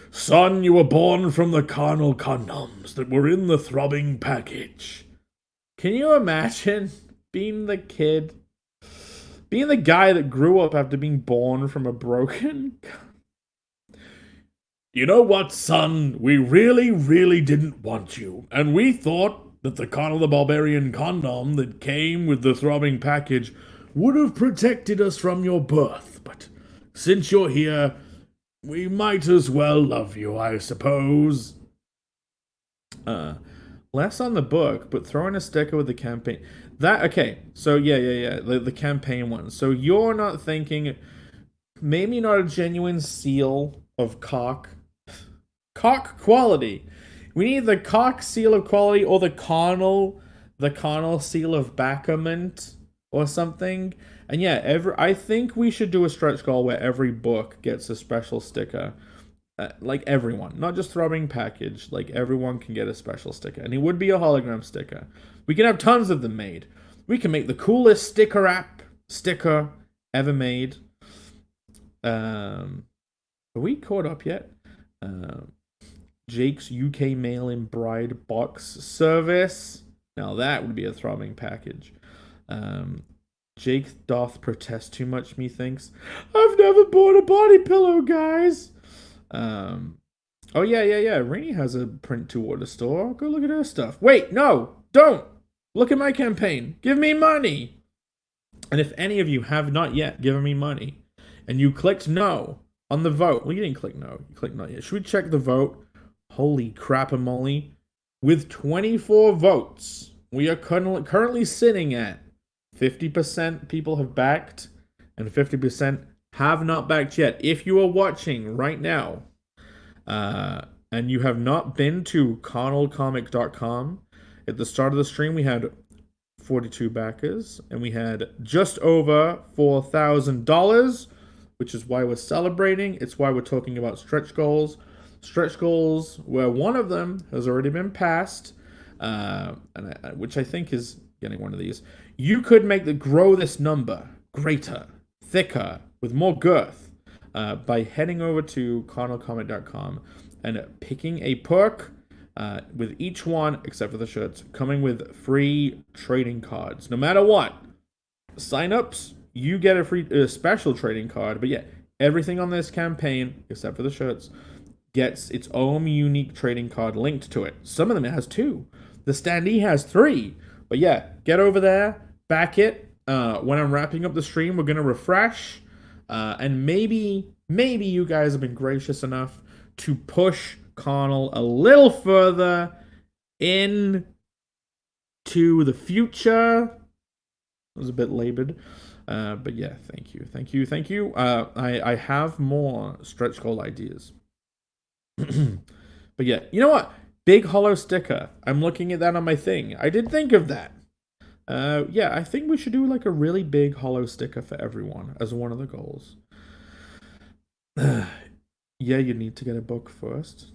Son, you were born from the carnal condoms that were in the throbbing package. Can you imagine being the guy that grew up after being born from a broken... You know what, son? We really, really didn't want you, and we thought that the Carnal the Barbarian condom that came with the throbbing package would have protected us from your birth, but since you're here, we might as well love you, I suppose. Less on the book, but throwing a sticker with the campaign. Okay, so yeah. The campaign one. So you're not thinking, maybe not a genuine seal of cock quality. We need the cock seal of quality, or the carnal seal of backament or something. And yeah, I think we should do a stretch goal where every book gets a special sticker. Like everyone, not just throbbing package, like everyone can get a special sticker. And it would be a hologram sticker. We can have tons of them made. We can make the coolest sticker ever made. Are we caught up yet? Jake's UK mail-in bride box service. Now that would be a throbbing package. Jake doth protest too much, methinks. I've never bought a body pillow, guys. Oh yeah. Rainey has a print to order store. Go look at her stuff. Wait, no, don't. Look at my campaign. Give me money. And if any of you have not yet given me money, and you clicked no on the vote, well, you didn't click no. You clicked not yet. Should we check the vote? Holy crap-a-moly. With 24 votes, we are currently sitting at 50% people have backed, and 50% have not backed yet. If you are watching right now, and you have not been to carnalcomic.com, at the start of the stream we had 42 backers, and we had just over $4,000, which is why we're celebrating. It's why we're talking about stretch goals. Stretch goals where one of them has already been passed, which I think is getting one of these. You could grow this number greater, thicker, with more girth, by heading over to carnalcomic.com and picking a perk, with each one, except for the shirts, coming with free trading cards. No matter what, sign-ups, you get a special trading card. But yeah, everything on this campaign, except for the shirts, gets its own unique trading card linked to it. Some of them it has 2. The standee has 3. But yeah, get over there, back it. When I'm wrapping up the stream, we're going to refresh. And maybe you guys have been gracious enough to push Carnal a little further into the future. It was a bit labored. But yeah, thank you. I have more stretch goal ideas. But yeah, you know what? Big hollow sticker. I'm looking at that on my thing. I did think of that. Yeah, I think we should do like a really big hollow sticker for everyone as one of the goals. Yeah, you need to get a book first.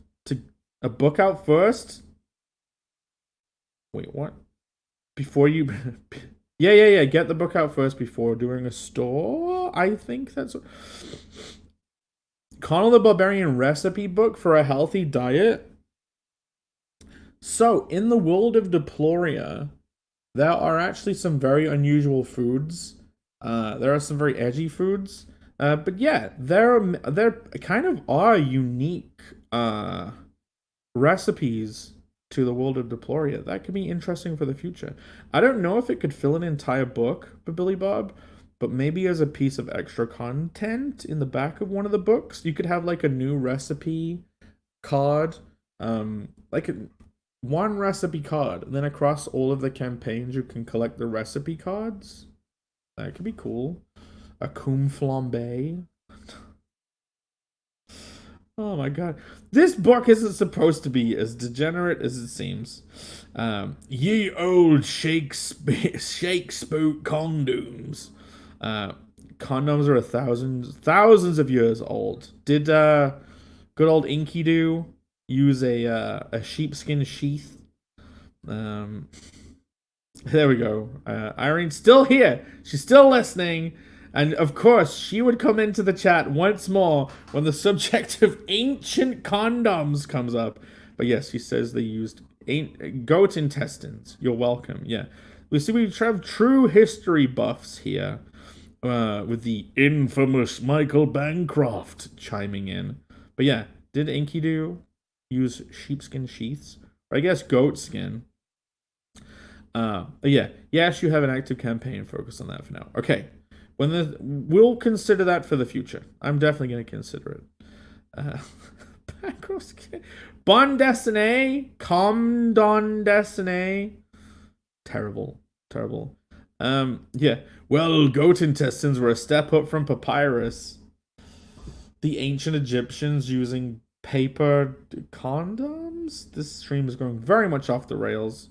A book out first? Wait, what? Before you... yeah. Get the book out first before doing a store? I think that's... Conan the Barbarian recipe book for a healthy diet? So, in the world of Deploria, there are actually some very unusual foods. There are some very edgy foods. But yeah, there kind of are unique recipes to the world of Deploria. That could be interesting for the future. I don't know if it could fill an entire book for Billy Bob, but maybe as a piece of extra content in the back of one of the books, you could have like a new recipe card, like one recipe card, and then across all of the campaigns, you can collect the recipe cards. That could be cool. A coum flambe. Oh my god. This book isn't supposed to be as degenerate as it seems. Ye old Shakespeare condoms. Condoms are thousands of years old. Did good old Enkidu use a sheepskin sheath? There we go. Irene's still here. She's still listening. And of course, she would come into the chat once more when the subject of ancient condoms comes up. But yes, she says they used goat intestines. You're welcome. Yeah. We have true history buffs here. With the infamous Michael Bancroft chiming in. But yeah, did Enkidu use sheepskin sheaths? Or I guess goat skin. Yeah. Yes, you have an active campaign. Focus on that for now. Okay. We'll consider that for the future. I'm definitely going to consider it. Bon Dessiné, Com Don Dessiné. Terrible. Yeah. Well, goat intestines were a step up from papyrus. The ancient Egyptians using paper condoms? This stream is going very much off the rails.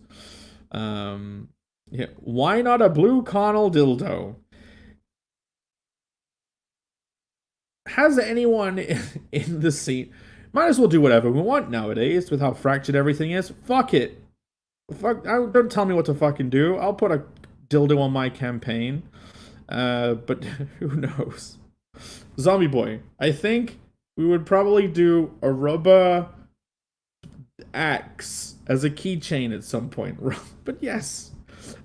Yeah. Why not a blue Connell dildo? Has anyone in the scene... Might as well do whatever we want nowadays with how fractured everything is. Fuck it. Don't tell me what to fucking do. I'll put a dildo on my campaign. But who knows? Zombie Boy. I think we would probably do a rubber axe as a keychain at some point. But yes,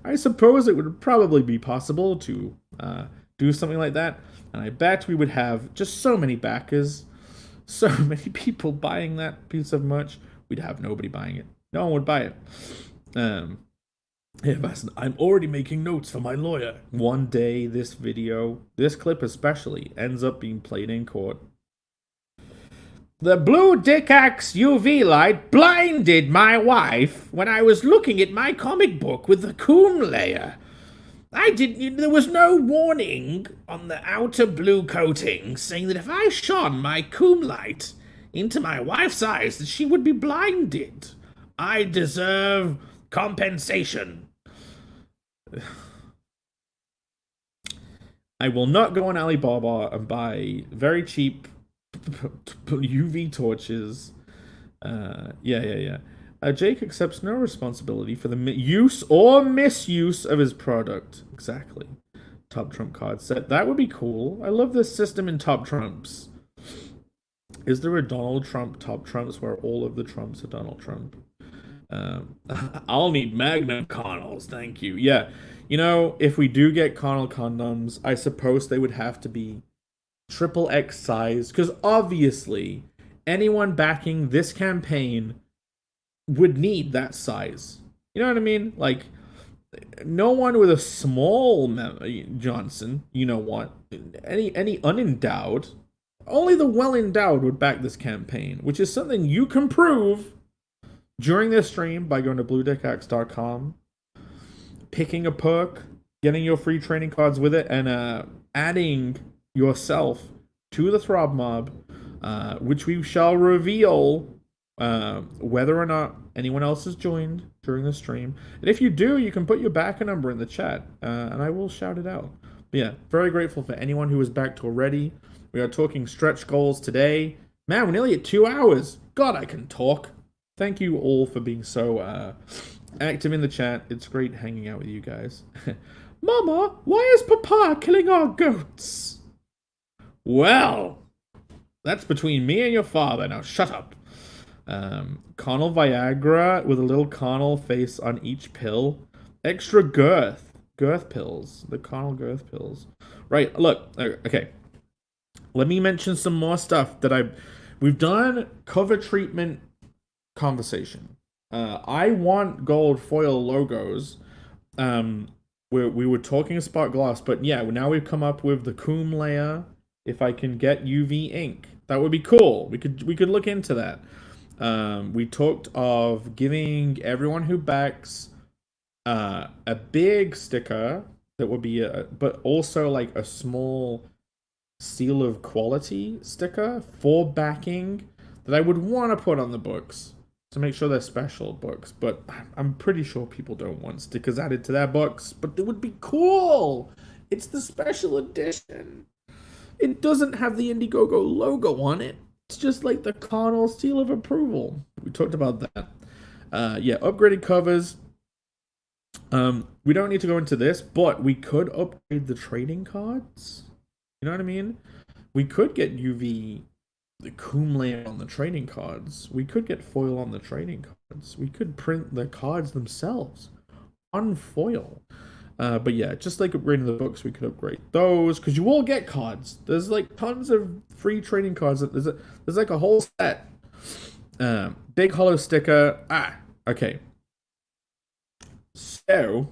I suppose it would probably be possible to do something like that. And I bet we would have just so many backers, so many people buying that piece of merch. We'd have nobody buying it. No one would buy it. Yeah, Basson, I'm already making notes for my lawyer. One day, this clip especially, ends up being played in court. The blue dick axe UV light blinded my wife when I was looking at my comic book with the coom layer. There was no warning on the outer blue coating saying that if I shone my coom light into my wife's eyes that she would be blinded. I deserve compensation. I will not go on Alibaba and buy very cheap UV torches. Yeah. Jake accepts no responsibility for the use or misuse of his product. Exactly. Top Trump card set. That would be cool. I love this system in Top Trumps. Is there a Donald Trump Top Trumps where all of the Trumps are Donald Trump? I'll need Magnum Connells, thank you. Yeah, you know, if we do get Connell condoms, I suppose they would have to be XXX size, because obviously anyone backing this campaign would need that size. You know what I mean? Like, no one with a small Johnson, you know what? Any unendowed, only the well-endowed would back this campaign, which is something you can prove during this stream by going to bluedickaxe.com, picking a perk, getting your free training cards with it, and adding yourself to the Throb Mob, which we shall reveal whether or not anyone else has joined during the stream. And if you do, you can put your backer number in the chat, and I will shout it out. But yeah, very grateful for anyone who is backed already. We are talking stretch goals today. Man, we're nearly at 2 hours. God, I can talk. Thank you all for being so active in the chat. It's great hanging out with you guys. Mama, why is Papa killing our goats? Well, that's between me and your father. Now shut up. Carnal Viagra with a little carnal face on each pill. Extra girth pills. The carnal girth pills. Right, look, okay. Let me mention some more stuff that we've done cover treatment conversation. I want gold foil logos. We were talking Spark Gloss, but yeah, now we've come up with the Coom layer. If I can get UV ink, that would be cool. We could look into that. We talked of giving everyone who backs a big sticker that would be but also like a small seal of quality sticker for backing that I would want to put on the books to make sure they're special books. But I'm pretty sure people don't want stickers added to their books, but it would be cool. It's the special edition. It doesn't have the Indiegogo logo on it. It's just like the carnal seal of approval. We talked about that. Yeah, upgraded covers. We don't need to go into this, but we could upgrade the trading cards. You know what I mean? We could get UV, the Coom layer on the trading cards. We could get foil on the trading cards. We could print the cards themselves on foil. But yeah, just like upgrading the books, we could upgrade those, because you will get cards. There's like tons of free trading cards. There's like a whole set. Big hollow sticker. Okay. So,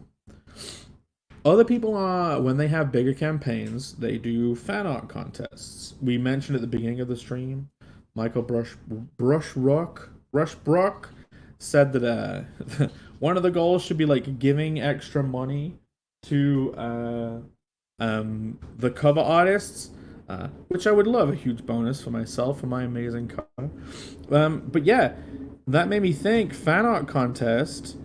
other people are, when they have bigger campaigns, they do fan art contests. We mentioned at the beginning of the stream, Michael Rushbrook said that one of the goals should be like giving extra money to the cover artists, which I would love a huge bonus for myself for my amazing cover. But yeah, that made me think, fan art contest.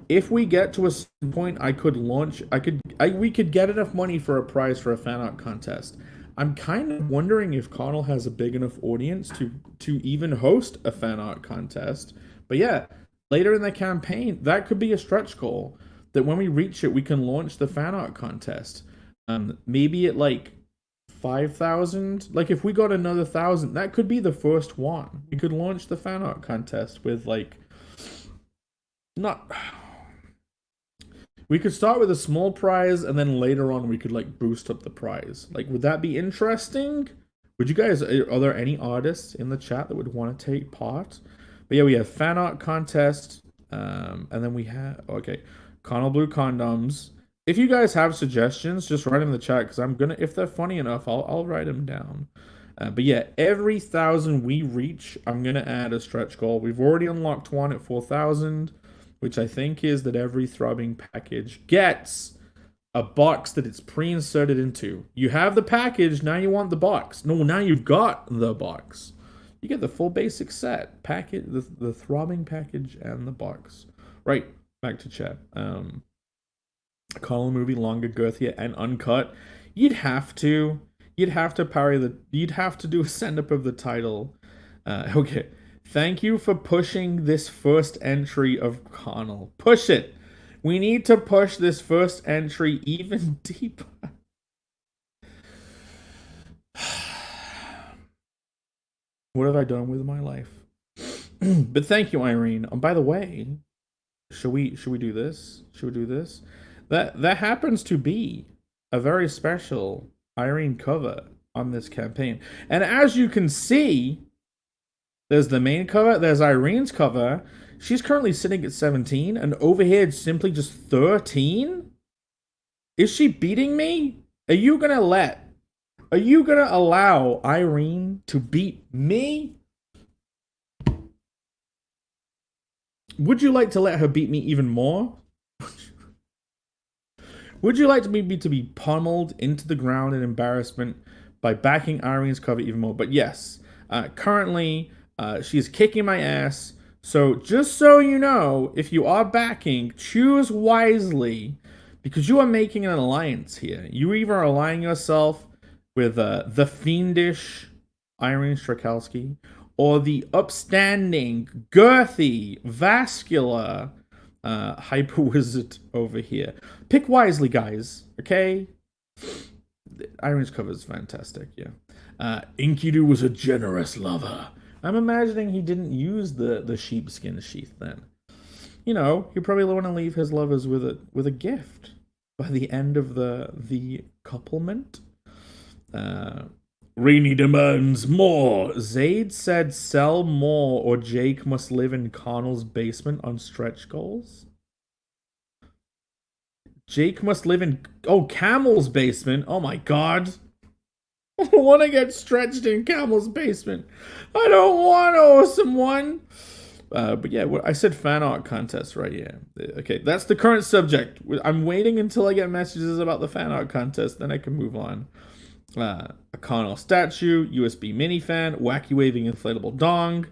If we get to a certain point, we could get enough money for a prize for a fan art contest. I'm kind of wondering if Carnal has a big enough audience to even host a fan art contest. But yeah, later in the campaign, that could be a stretch goal. That when we reach it, we can launch the fan art contest. Maybe at like 5,000. Like if we got another 1,000, that could be the first one. We could launch the fan art contest with like we could start with a small prize, and then later on we could like boost up the prize. Like, would that be interesting? Would you guys, are there any artists in the chat that would want to take part? But yeah, we have fan art contest, and then we have, okay, Carnal Blue condoms. If you guys have suggestions, just write them in the chat, because I'm gonna, if they're funny enough, I'll write them down. But yeah, every 1,000 we reach, I'm gonna add a stretch goal. We've already unlocked one at 4,000. Which I think is that every throbbing package gets a box that it's pre-inserted into. You have the package, now you want the box. No, now you've got the box. You get the full basic set. Package, the throbbing package and the box. Right, back to chat. Call a movie longer, girthier, and uncut. You'd have to parry you'd have to do a send-up of the title. Okay. Thank you for pushing this first entry of Carnal. Push it. We need to push this first entry even deeper. What have I done with my life? But thank you, Irene. By the way, should we do this? Should we do this? That happens to be a very special Irene cover on this campaign. And as you can see, there's the main cover, there's Irene's cover. She's currently sitting at 17, and over here it's simply just 13? Is she beating me? Are you gonna allow Irene to beat me? Would you like to let her beat me even more? Would you like me to be pummeled into the ground in embarrassment by backing Irene's cover even more? But yes, currently, she's kicking my ass. So just so you know, if you are backing, choose wisely, because you are making an alliance here. You either align yourself with the fiendish Irene Strakowski, or the upstanding, girthy, vascular hyper wizard over here. Pick wisely, guys. Okay. Irene's cover is fantastic. Yeah. Enkidu was a generous lover. I'm imagining he didn't use the sheepskin sheath then. You know, he probably want to leave his lovers with a gift by the end of the couplement. Rini demands more. Zaid said sell more or Jake must live in Connell's basement on stretch goals. Jake must live in Camel's basement. Oh my god. I don't want to get stretched in Camel's basement. I don't want to owe someone. But yeah, I said fan art contest, right? Yeah. Okay, that's the current subject. I'm waiting until I get messages about the fan art contest, then I can move on. A Connell statue, USB minifan, wacky waving inflatable dong.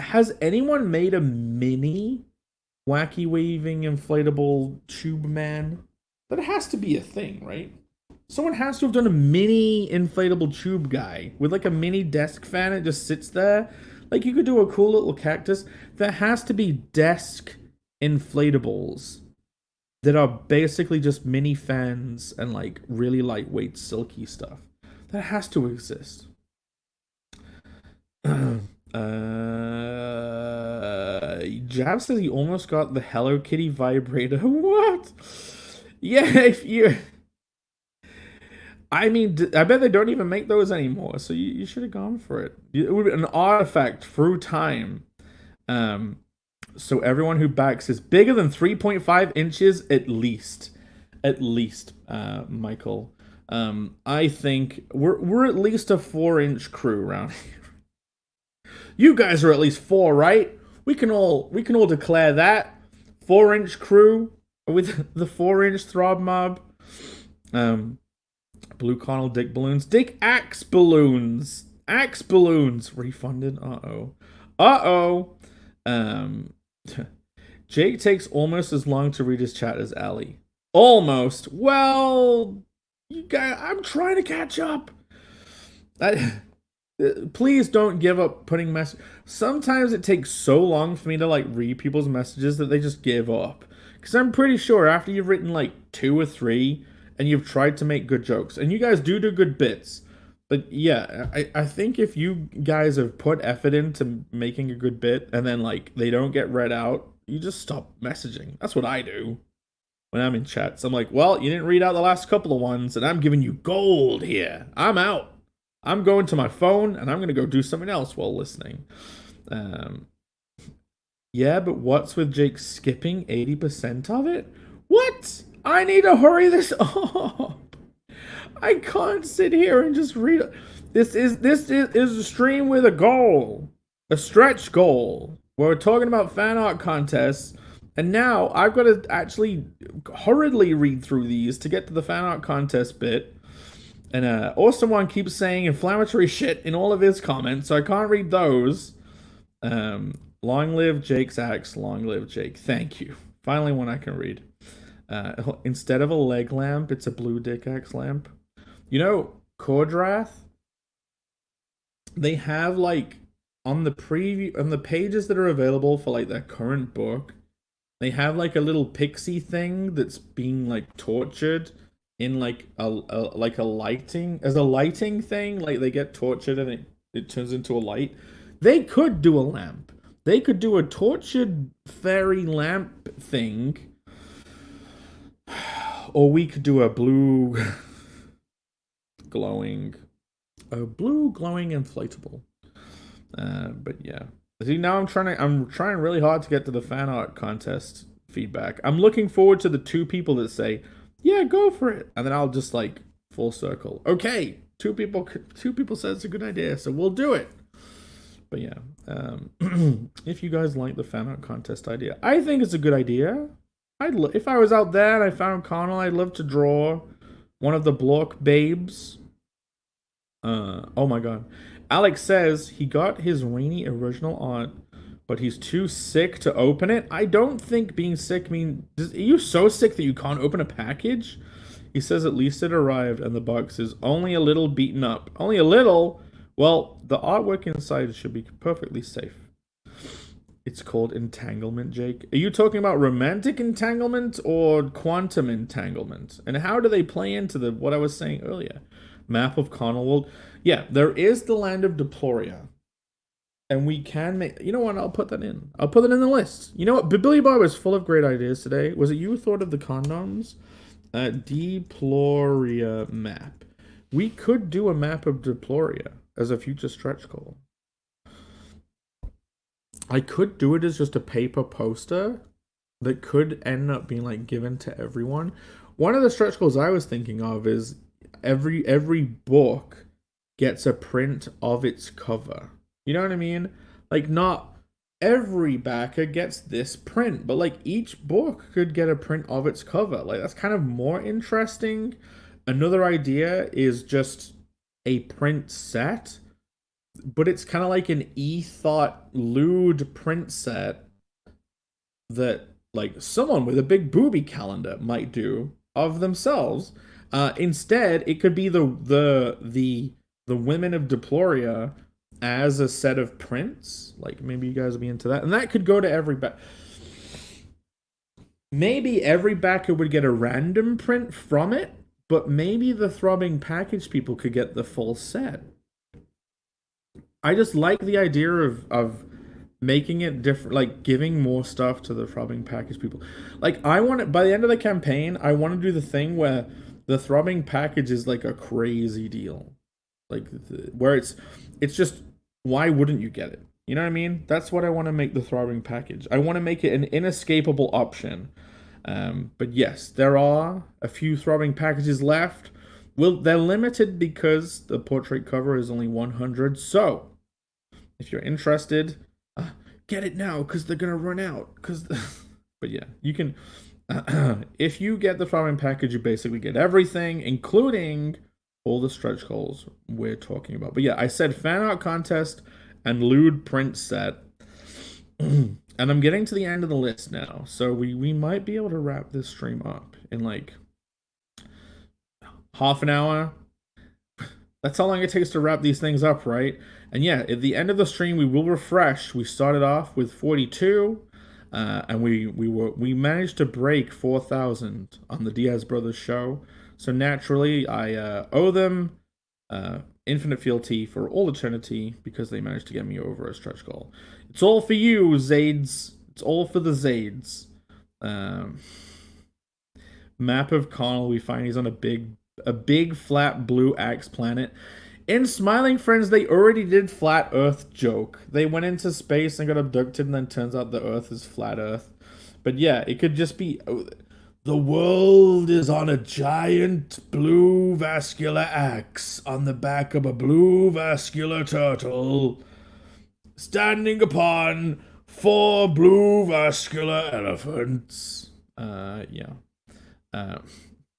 Has anyone made a mini wacky waving inflatable tube man? That has to be a thing, right? Someone has to have done a mini inflatable tube guy with like a mini desk fan. It just sits there. Like you could do a cool little cactus. There has to be desk inflatables that are basically just mini fans and like really lightweight silky stuff. That has to exist. Jab says he almost got the Hello Kitty vibrator. What? Yeah, if you... I mean, I bet they don't even make those anymore, so you should have gone for it. It would be an artifact through time. So everyone who backs is bigger than 3.5 inches at least. At least, Michael. I think we're at least a 4-inch crew around here. You guys are at least 4, right? We can all declare that 4-inch crew with the 4-inch throb mob. Blue Connell dick balloons. Dick axe balloons. Axe balloons. Refunded. Uh-oh. Jake takes almost as long to read his chat as Allie. Almost. Well, you guys, I'm trying to catch up. Please don't give up putting messages. Sometimes it takes so long for me to like read people's messages that they just give up. Because I'm pretty sure after you've written like 2 or 3 and you've tried to make good jokes, and you guys do good bits. But yeah, I think if you guys have put effort into making a good bit and then like they don't get read out, you just stop messaging. That's what I do when I'm in chats. I'm like, well, you didn't read out the last couple of ones and I'm giving you gold here. I'm out. I'm going to my phone and I'm going to go do something else while listening. Yeah, but what's with Jake skipping 80% of it? What? I need to hurry this up. I can't sit here and just read. This is a stream with a goal, a stretch goal. We're talking about fan art contests, and now I've got to actually hurriedly read through these to get to the fan art contest bit. And Awesome keeps saying inflammatory shit in all of his comments, so I can't read those. Long live Jake's axe. Long live Jake. Thank you. Finally, one I can read. Instead of a leg lamp, it's a blue dick axe lamp. You know, Kordrath, they have like on the preview, on the pages that are available for like their current book, they have like a little pixie thing that's being like tortured in like a lighting, as a lighting thing. Like they get tortured and it turns into a light. They could do a lamp. They could do a tortured fairy lamp thing. Or we could do a blue glowing inflatable. But yeah. See, now I'm trying really hard to get to the fan art contest feedback. I'm looking forward to the 2 people that say, yeah, go for it. And then I'll just like full circle. Okay, 2 people said it's a good idea, so we'll do it. But yeah, if you guys like the fan art contest idea, I think it's a good idea. If I was out there and I found Connell, I'd love to draw one of the block babes. Oh my god. Alex says he got his Rainy original art but he's too sick to open it. I don't think being sick are you so sick that you can't open a package? He says at least it arrived and the box is only a little beaten up. Only a little? Well, the artwork inside should be perfectly safe. It's called entanglement, Jake. Are you talking about romantic entanglement or quantum entanglement? And how do they play into what I was saying earlier? Map of Connell World. Yeah, there is the land of Deploria. And we can make... You know what? I'll put that in. I'll put it in the list. You know what? Billy Bob is full of great ideas today. Was it you who thought of the condoms? Deploria map. We could do a map of Deploria as a future stretch goal. I could do it as just a paper poster that could end up being like given to everyone. One of the stretch goals I was thinking of is every book gets a print of its cover. You know what I mean? Like, not every backer gets this print, but like each book could get a print of its cover. Like, that's kind of more interesting. Another idea is just a print set, but it's kind of like an e-thought lewd print set that like someone with a big booby calendar might do of themselves. Instead, it could be the women of Deploria as a set of prints. Like, maybe you guys will be into that, and that could go to every back. Maybe every backer would get a random print from it, but maybe the Throbbing Package people could get the full set. I just like the idea of making it different, like giving more stuff to the Throbbing Package people. Like, I want it by the end of the campaign, I want to do the thing where the Throbbing Package is like a crazy deal. Like, where it's just, why wouldn't you get it? You know what I mean? That's what I want to make the Throbbing Package. I want to make it an inescapable option. But yes, there are a few Throbbing Packages left. They're limited because the portrait cover is only 100. So, if you're interested, get it now because they're gonna run out. But yeah, you can. If you get the Throbbing Package, you basically get everything, including all the stretch goals we're talking about. But yeah, I said fan art contest and lewd print set. And I'm getting to the end of the list now, so we might be able to wrap this stream up in like half an hour. That's how long it takes to wrap these things up, right? And yeah, at the end of the stream, we will refresh. We started off with 42, and we managed to break 4,000 on the Diaz Brothers show. So naturally, I owe them infinite fealty for all eternity because they managed to get me over a stretch goal. It's all for you, Zades. It's all for the Zades. Map of Connell. We find he's on a big flat blue axe planet. In Smiling Friends, they already did flat Earth joke. They went into space and got abducted, and then turns out the Earth is flat Earth. But yeah, it could just be the world is on a giant blue vascular axe on the back of a blue vascular turtle, standing upon 4 blue vascular elephants. Yeah.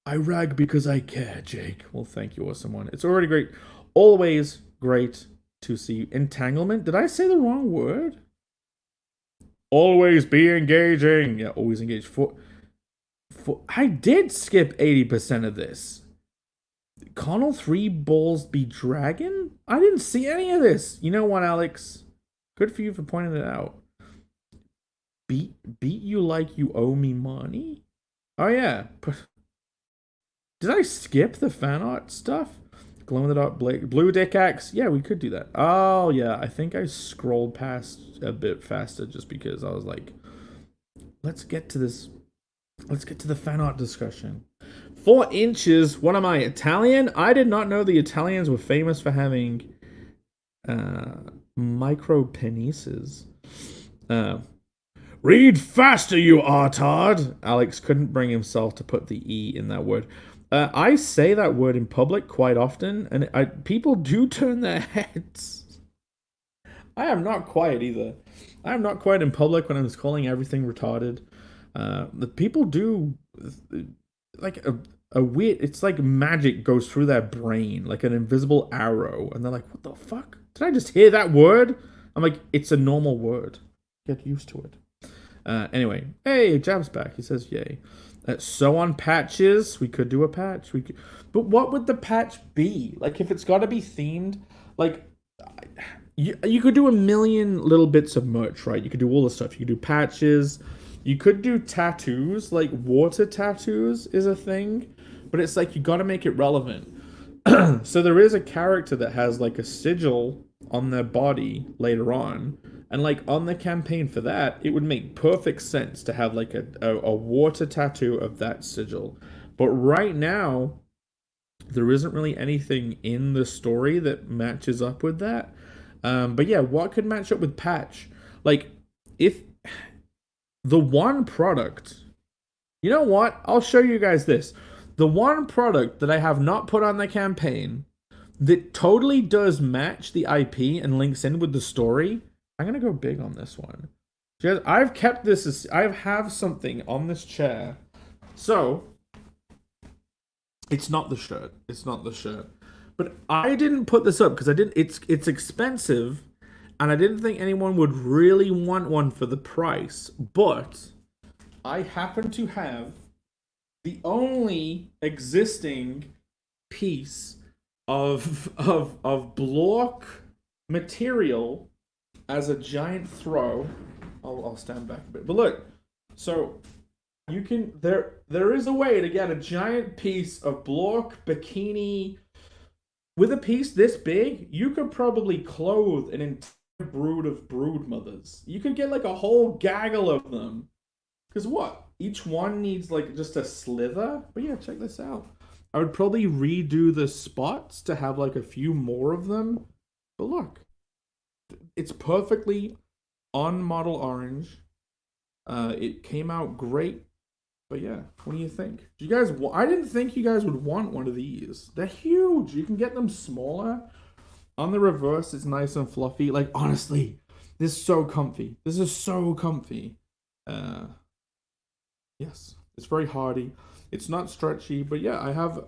I rag because I care, Jake. Well, thank you, awesome one. It's already great. Always great to see you. Entanglement? Did I say the wrong word? Always be engaging. Yeah, always engage. I did skip 80% of this. Connell 3 balls be dragon? I didn't see any of this. You know what, Alex? Good for you for pointing it out. Beat you like you owe me money? Oh yeah. Did I skip the fan art stuff? Glow in the dark blue dick axe. Yeah, we could do that. Oh yeah, I think I scrolled past a bit faster just because I was like, let's get to this. Let's get to the fan art discussion. 4 inches. What am I, Italian? I did not know the Italians were famous for having micro penises. Read faster, you artard! Alex couldn't bring himself to put the E in that word. I say that word in public quite often, and people do turn their heads. I am not quiet either. I am not quiet in public when I'm just calling everything retarded. The people do, like, a weird, it's like magic goes through their brain, like an invisible arrow, and they're like, what the fuck? Did I just hear that word? I'm like, it's a normal word. Get used to it. Anyway, hey, Jab's back. He says, "Yay." So on patches, we could do a patch. But what would the patch be? Like, if it's got to be themed, like, you could do a million little bits of merch, right? You could do all the stuff. You could do patches. You could do tattoos. Like, water tattoos is a thing, but it's like you got to make it relevant. So there is a character that has like a sigil on their body later on, and like on the campaign for that, it would make perfect sense to have like a water tattoo of that sigil. But right now, there isn't really anything in the story that matches up with that. But yeah, what could match up with patch? Like, if the one product, you know what? I'll show you guys this. The one product that I have not put on the campaign that totally does match the IP and links in with the story, I'm going to go big on this one. Guys, I've kept this, I have something on this chair. So, it's not the shirt. It's not the shirt. But I didn't put this up because it's expensive and I didn't think anyone would really want one for the price. But I happen to have the only existing piece of block material as a giant throw. I'll stand back a bit. But look, so you can there is a way to get a giant piece of block bikini. With a piece this big, you could probably clothe an entire brood of brood mothers. You could get like a whole gaggle of them. Because what? Each one needs like just a slither. But yeah, check this out. I would probably redo the spots to have like a few more of them. But look, it's perfectly on Model Orange. It came out great. But yeah, what do you think? Do you guys? I didn't think you guys would want one of these. They're huge. You can get them smaller. On the reverse, it's nice and fluffy. Like, honestly, this is so comfy. This is so comfy. Yes, it's very hardy. It's not stretchy, but yeah, I have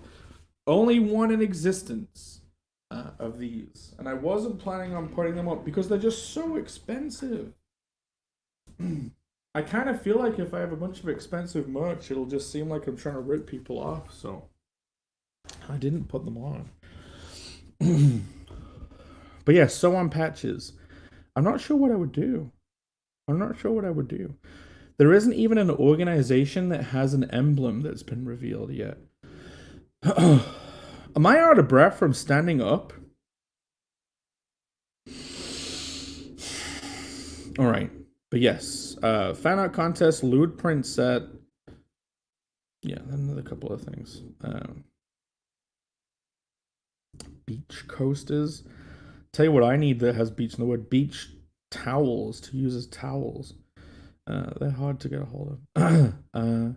only one in existence of these. And I wasn't planning on putting them up because they're just so expensive. I kind of feel like if I have a bunch of expensive merch, it'll just seem like I'm trying to rip people off, so I didn't put them on. But yeah, so on patches. I'm not sure what I would do. There isn't even an organization that has an emblem that's been revealed yet. Am I out of breath from standing up? Alright. But yes, fan art contest, lewd print set. Yeah, another couple of things. Beach coasters. Tell you what I need that has beach in the word. Beach towels to use as towels. They're hard to get a hold of.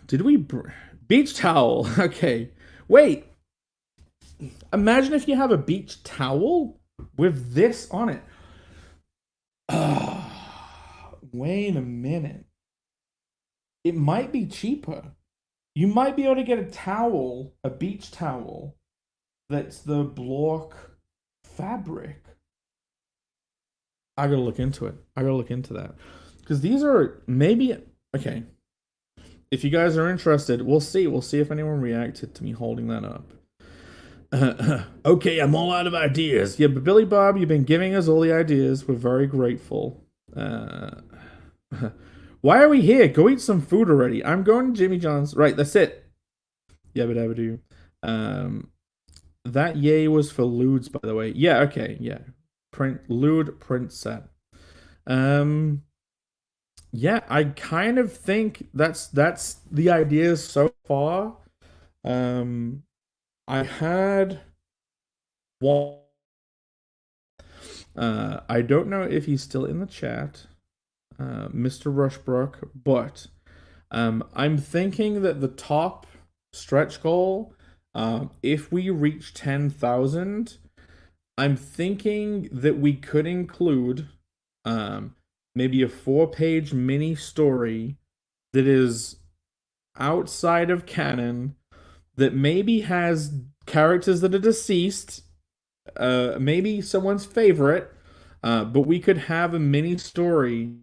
Did we... beach towel. Okay. Wait. Imagine if you have a beach towel with this on it. Wait a minute. It might be cheaper. You might be able to get a towel, a beach towel, that's the block fabric. I gotta look into it. I gotta look into that. Because these are maybe... Okay. If you guys are interested, we'll see. We'll see if anyone reacted to me holding that up. Okay, I'm all out of ideas. Yeah, but Billy Bob, you've been giving us all the ideas. We're very grateful. Why are we here? Go eat some food already. I'm going to Jimmy John's. Right, that's it. Yabba dabba do. That yay was for lewds, by the way. Yeah, okay, yeah. Lewd print set. Yeah, I kind of think that's the ideas so far. I had one. I don't know if he's still in the chat, Mr. Rushbrook, but I'm thinking that the top stretch goal, if we reach 10,000, I'm thinking that we could include maybe a 4-page mini story that is outside of canon, that maybe has characters that are deceased, maybe someone's favorite, But we could have a mini story,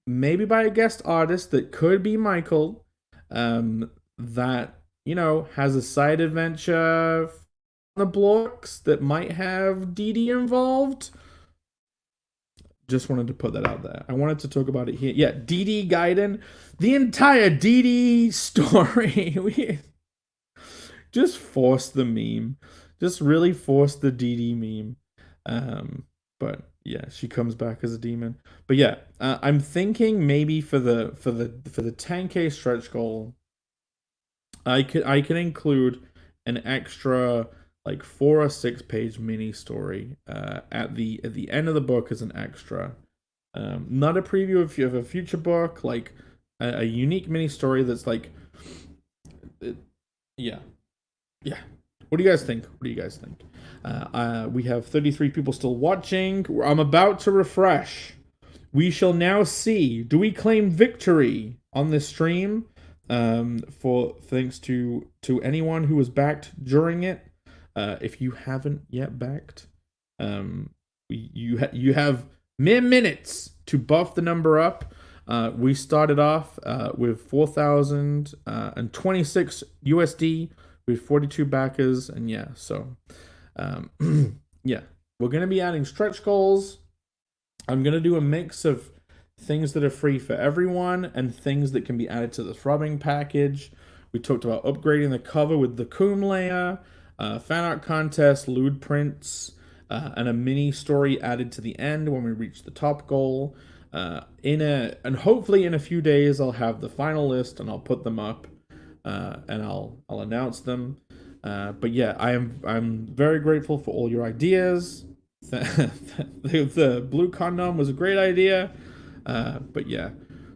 maybe by a guest artist that could be Michael, that, you know, has a side adventure on the blocks that might have Dee Dee involved. Just wanted to put that out there. I wanted to talk about it here. Yeah, Dee Dee Gaiden, the entire Dee Dee story. We just force the meme. Just really force the Dee Dee meme. But yeah, she comes back as a demon. But yeah, I'm thinking maybe for the 10K stretch goal, I could include an extra like 4 or 6 page mini story at the end of the book as an extra. Not a preview of a future book, like a unique mini story that's like, yeah. What do you guys think? We have 33 people still watching. I'm about to refresh. We shall now see. Do we claim victory on this stream? For thanks to anyone who was backed during it. If you haven't yet backed, you have mere minutes to buff the number up. We started off with 4,026 USD with 42 backers, and yeah, so yeah, we're gonna be adding stretch goals. I'm gonna do a mix of things that are free for everyone and things that can be added to the throbbing package. We talked about upgrading the cover with the Coom layer. Fan art contest, lewd prints, and a mini story added to the end when we reach the top goal. And hopefully in a few days I'll have the final list and I'll put them up, and I'll announce them. But yeah, I'm very grateful for all your ideas. The blue condom was a great idea. But yeah,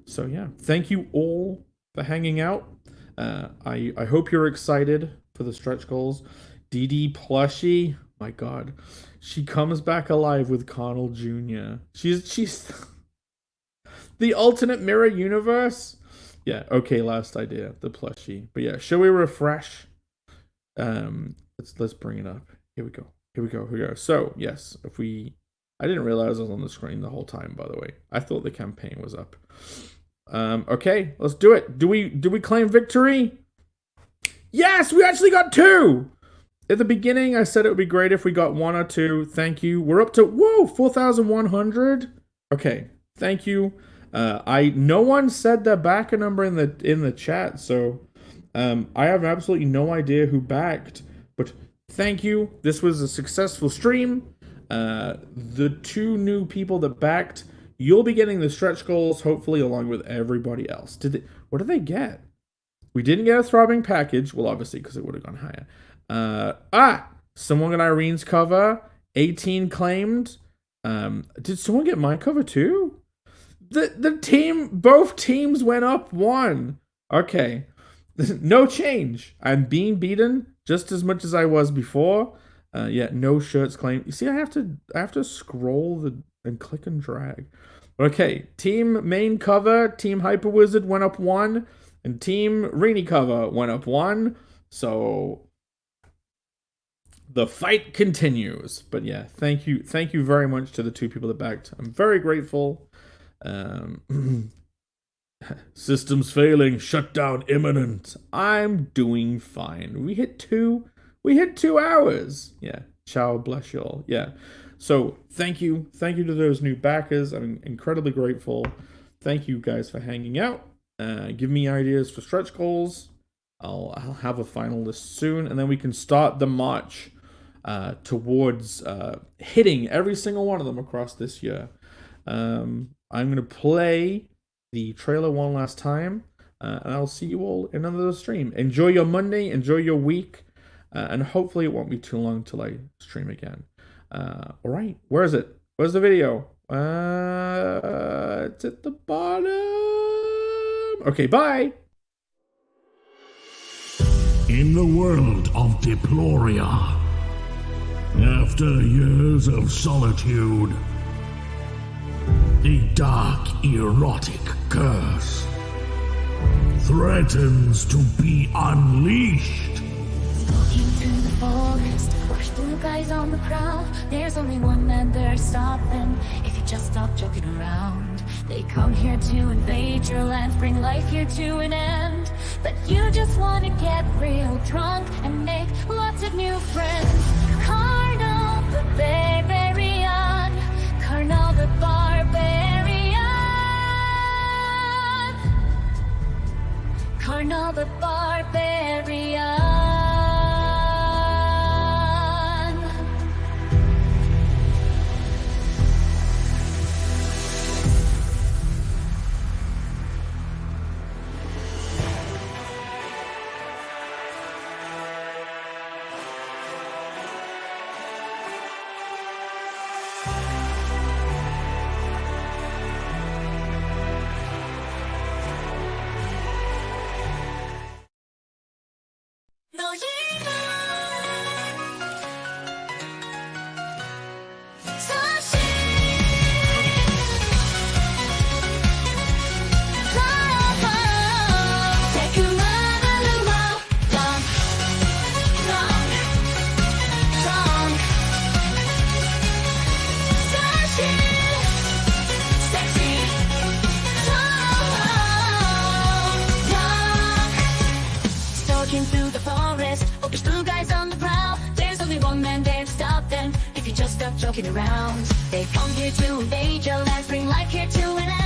so yeah, thank you all for hanging out. I hope you're excited for the stretch goals. Dee Dee plushie, my god, she comes back alive with Connell Jr. She's the alternate mirror universe. Yeah, okay, last idea, the plushie. But yeah, shall we refresh? Let's bring it up. Here we go. So yes, I didn't realize I was on the screen the whole time, by the way. I thought the campaign was up. Okay, let's do it. Do we claim victory? Yes, we actually got 2. At the beginning, I said it would be great if we got 1 or 2. Thank you. We're up to 4,100. Okay, thank you. No one said their backer number in the chat, so I have absolutely no idea who backed. But thank you. This was a successful stream. The 2 new people that backed, you'll be getting the stretch goals, hopefully, along with everybody else. What did they get? We didn't get a throbbing package. Well, obviously, because it would have gone higher. Someone got Irene's cover. 18 claimed. Did someone get my cover too? Both teams went up 1. Okay. No change. I'm being beaten just as much as I was before. Yeah, no shirts claimed. You see, I have to scroll and click and drag. Okay, team main cover, team Hyper Wizard went up 1, and team Rini cover went up 1. So the fight continues. But yeah, thank you very much to the 2 people that backed. I'm very grateful. Systems failing, shutdown imminent. I'm doing fine. We hit 2 hours. Yeah. Ciao, bless you all. Yeah. So thank you to those new backers. I'm incredibly grateful. Thank you guys for hanging out. Give me ideas for stretch goals. I'll have a final list soon, and then we can start the march towards hitting every single one of them across this year. I'm gonna play the trailer one last time, and I'll see you all in another stream. Enjoy your Monday, enjoy your week, and hopefully it won't be too long till I stream again. All right, where is it? Where's the video? It's at the bottom. Okay, bye. In the world of Deploria, after years of solitude, a dark, erotic curse threatens to be unleashed. Walking through the forest, Push blue guys on the prowl. There's only one man there, stop them. If you just stop joking around, they come here to invade your lands, bring life here to an end. But you just wanna get real drunk and make lots of new friends. Carnal the barbarian, Carnal the barbarian, Carnal the barbarian. No, Stalking through the forest, oh, there's blue guys on the prowl. There's only one man there to stop them. If you just stop joking around, they come here to invade your lands, bring life here to an end.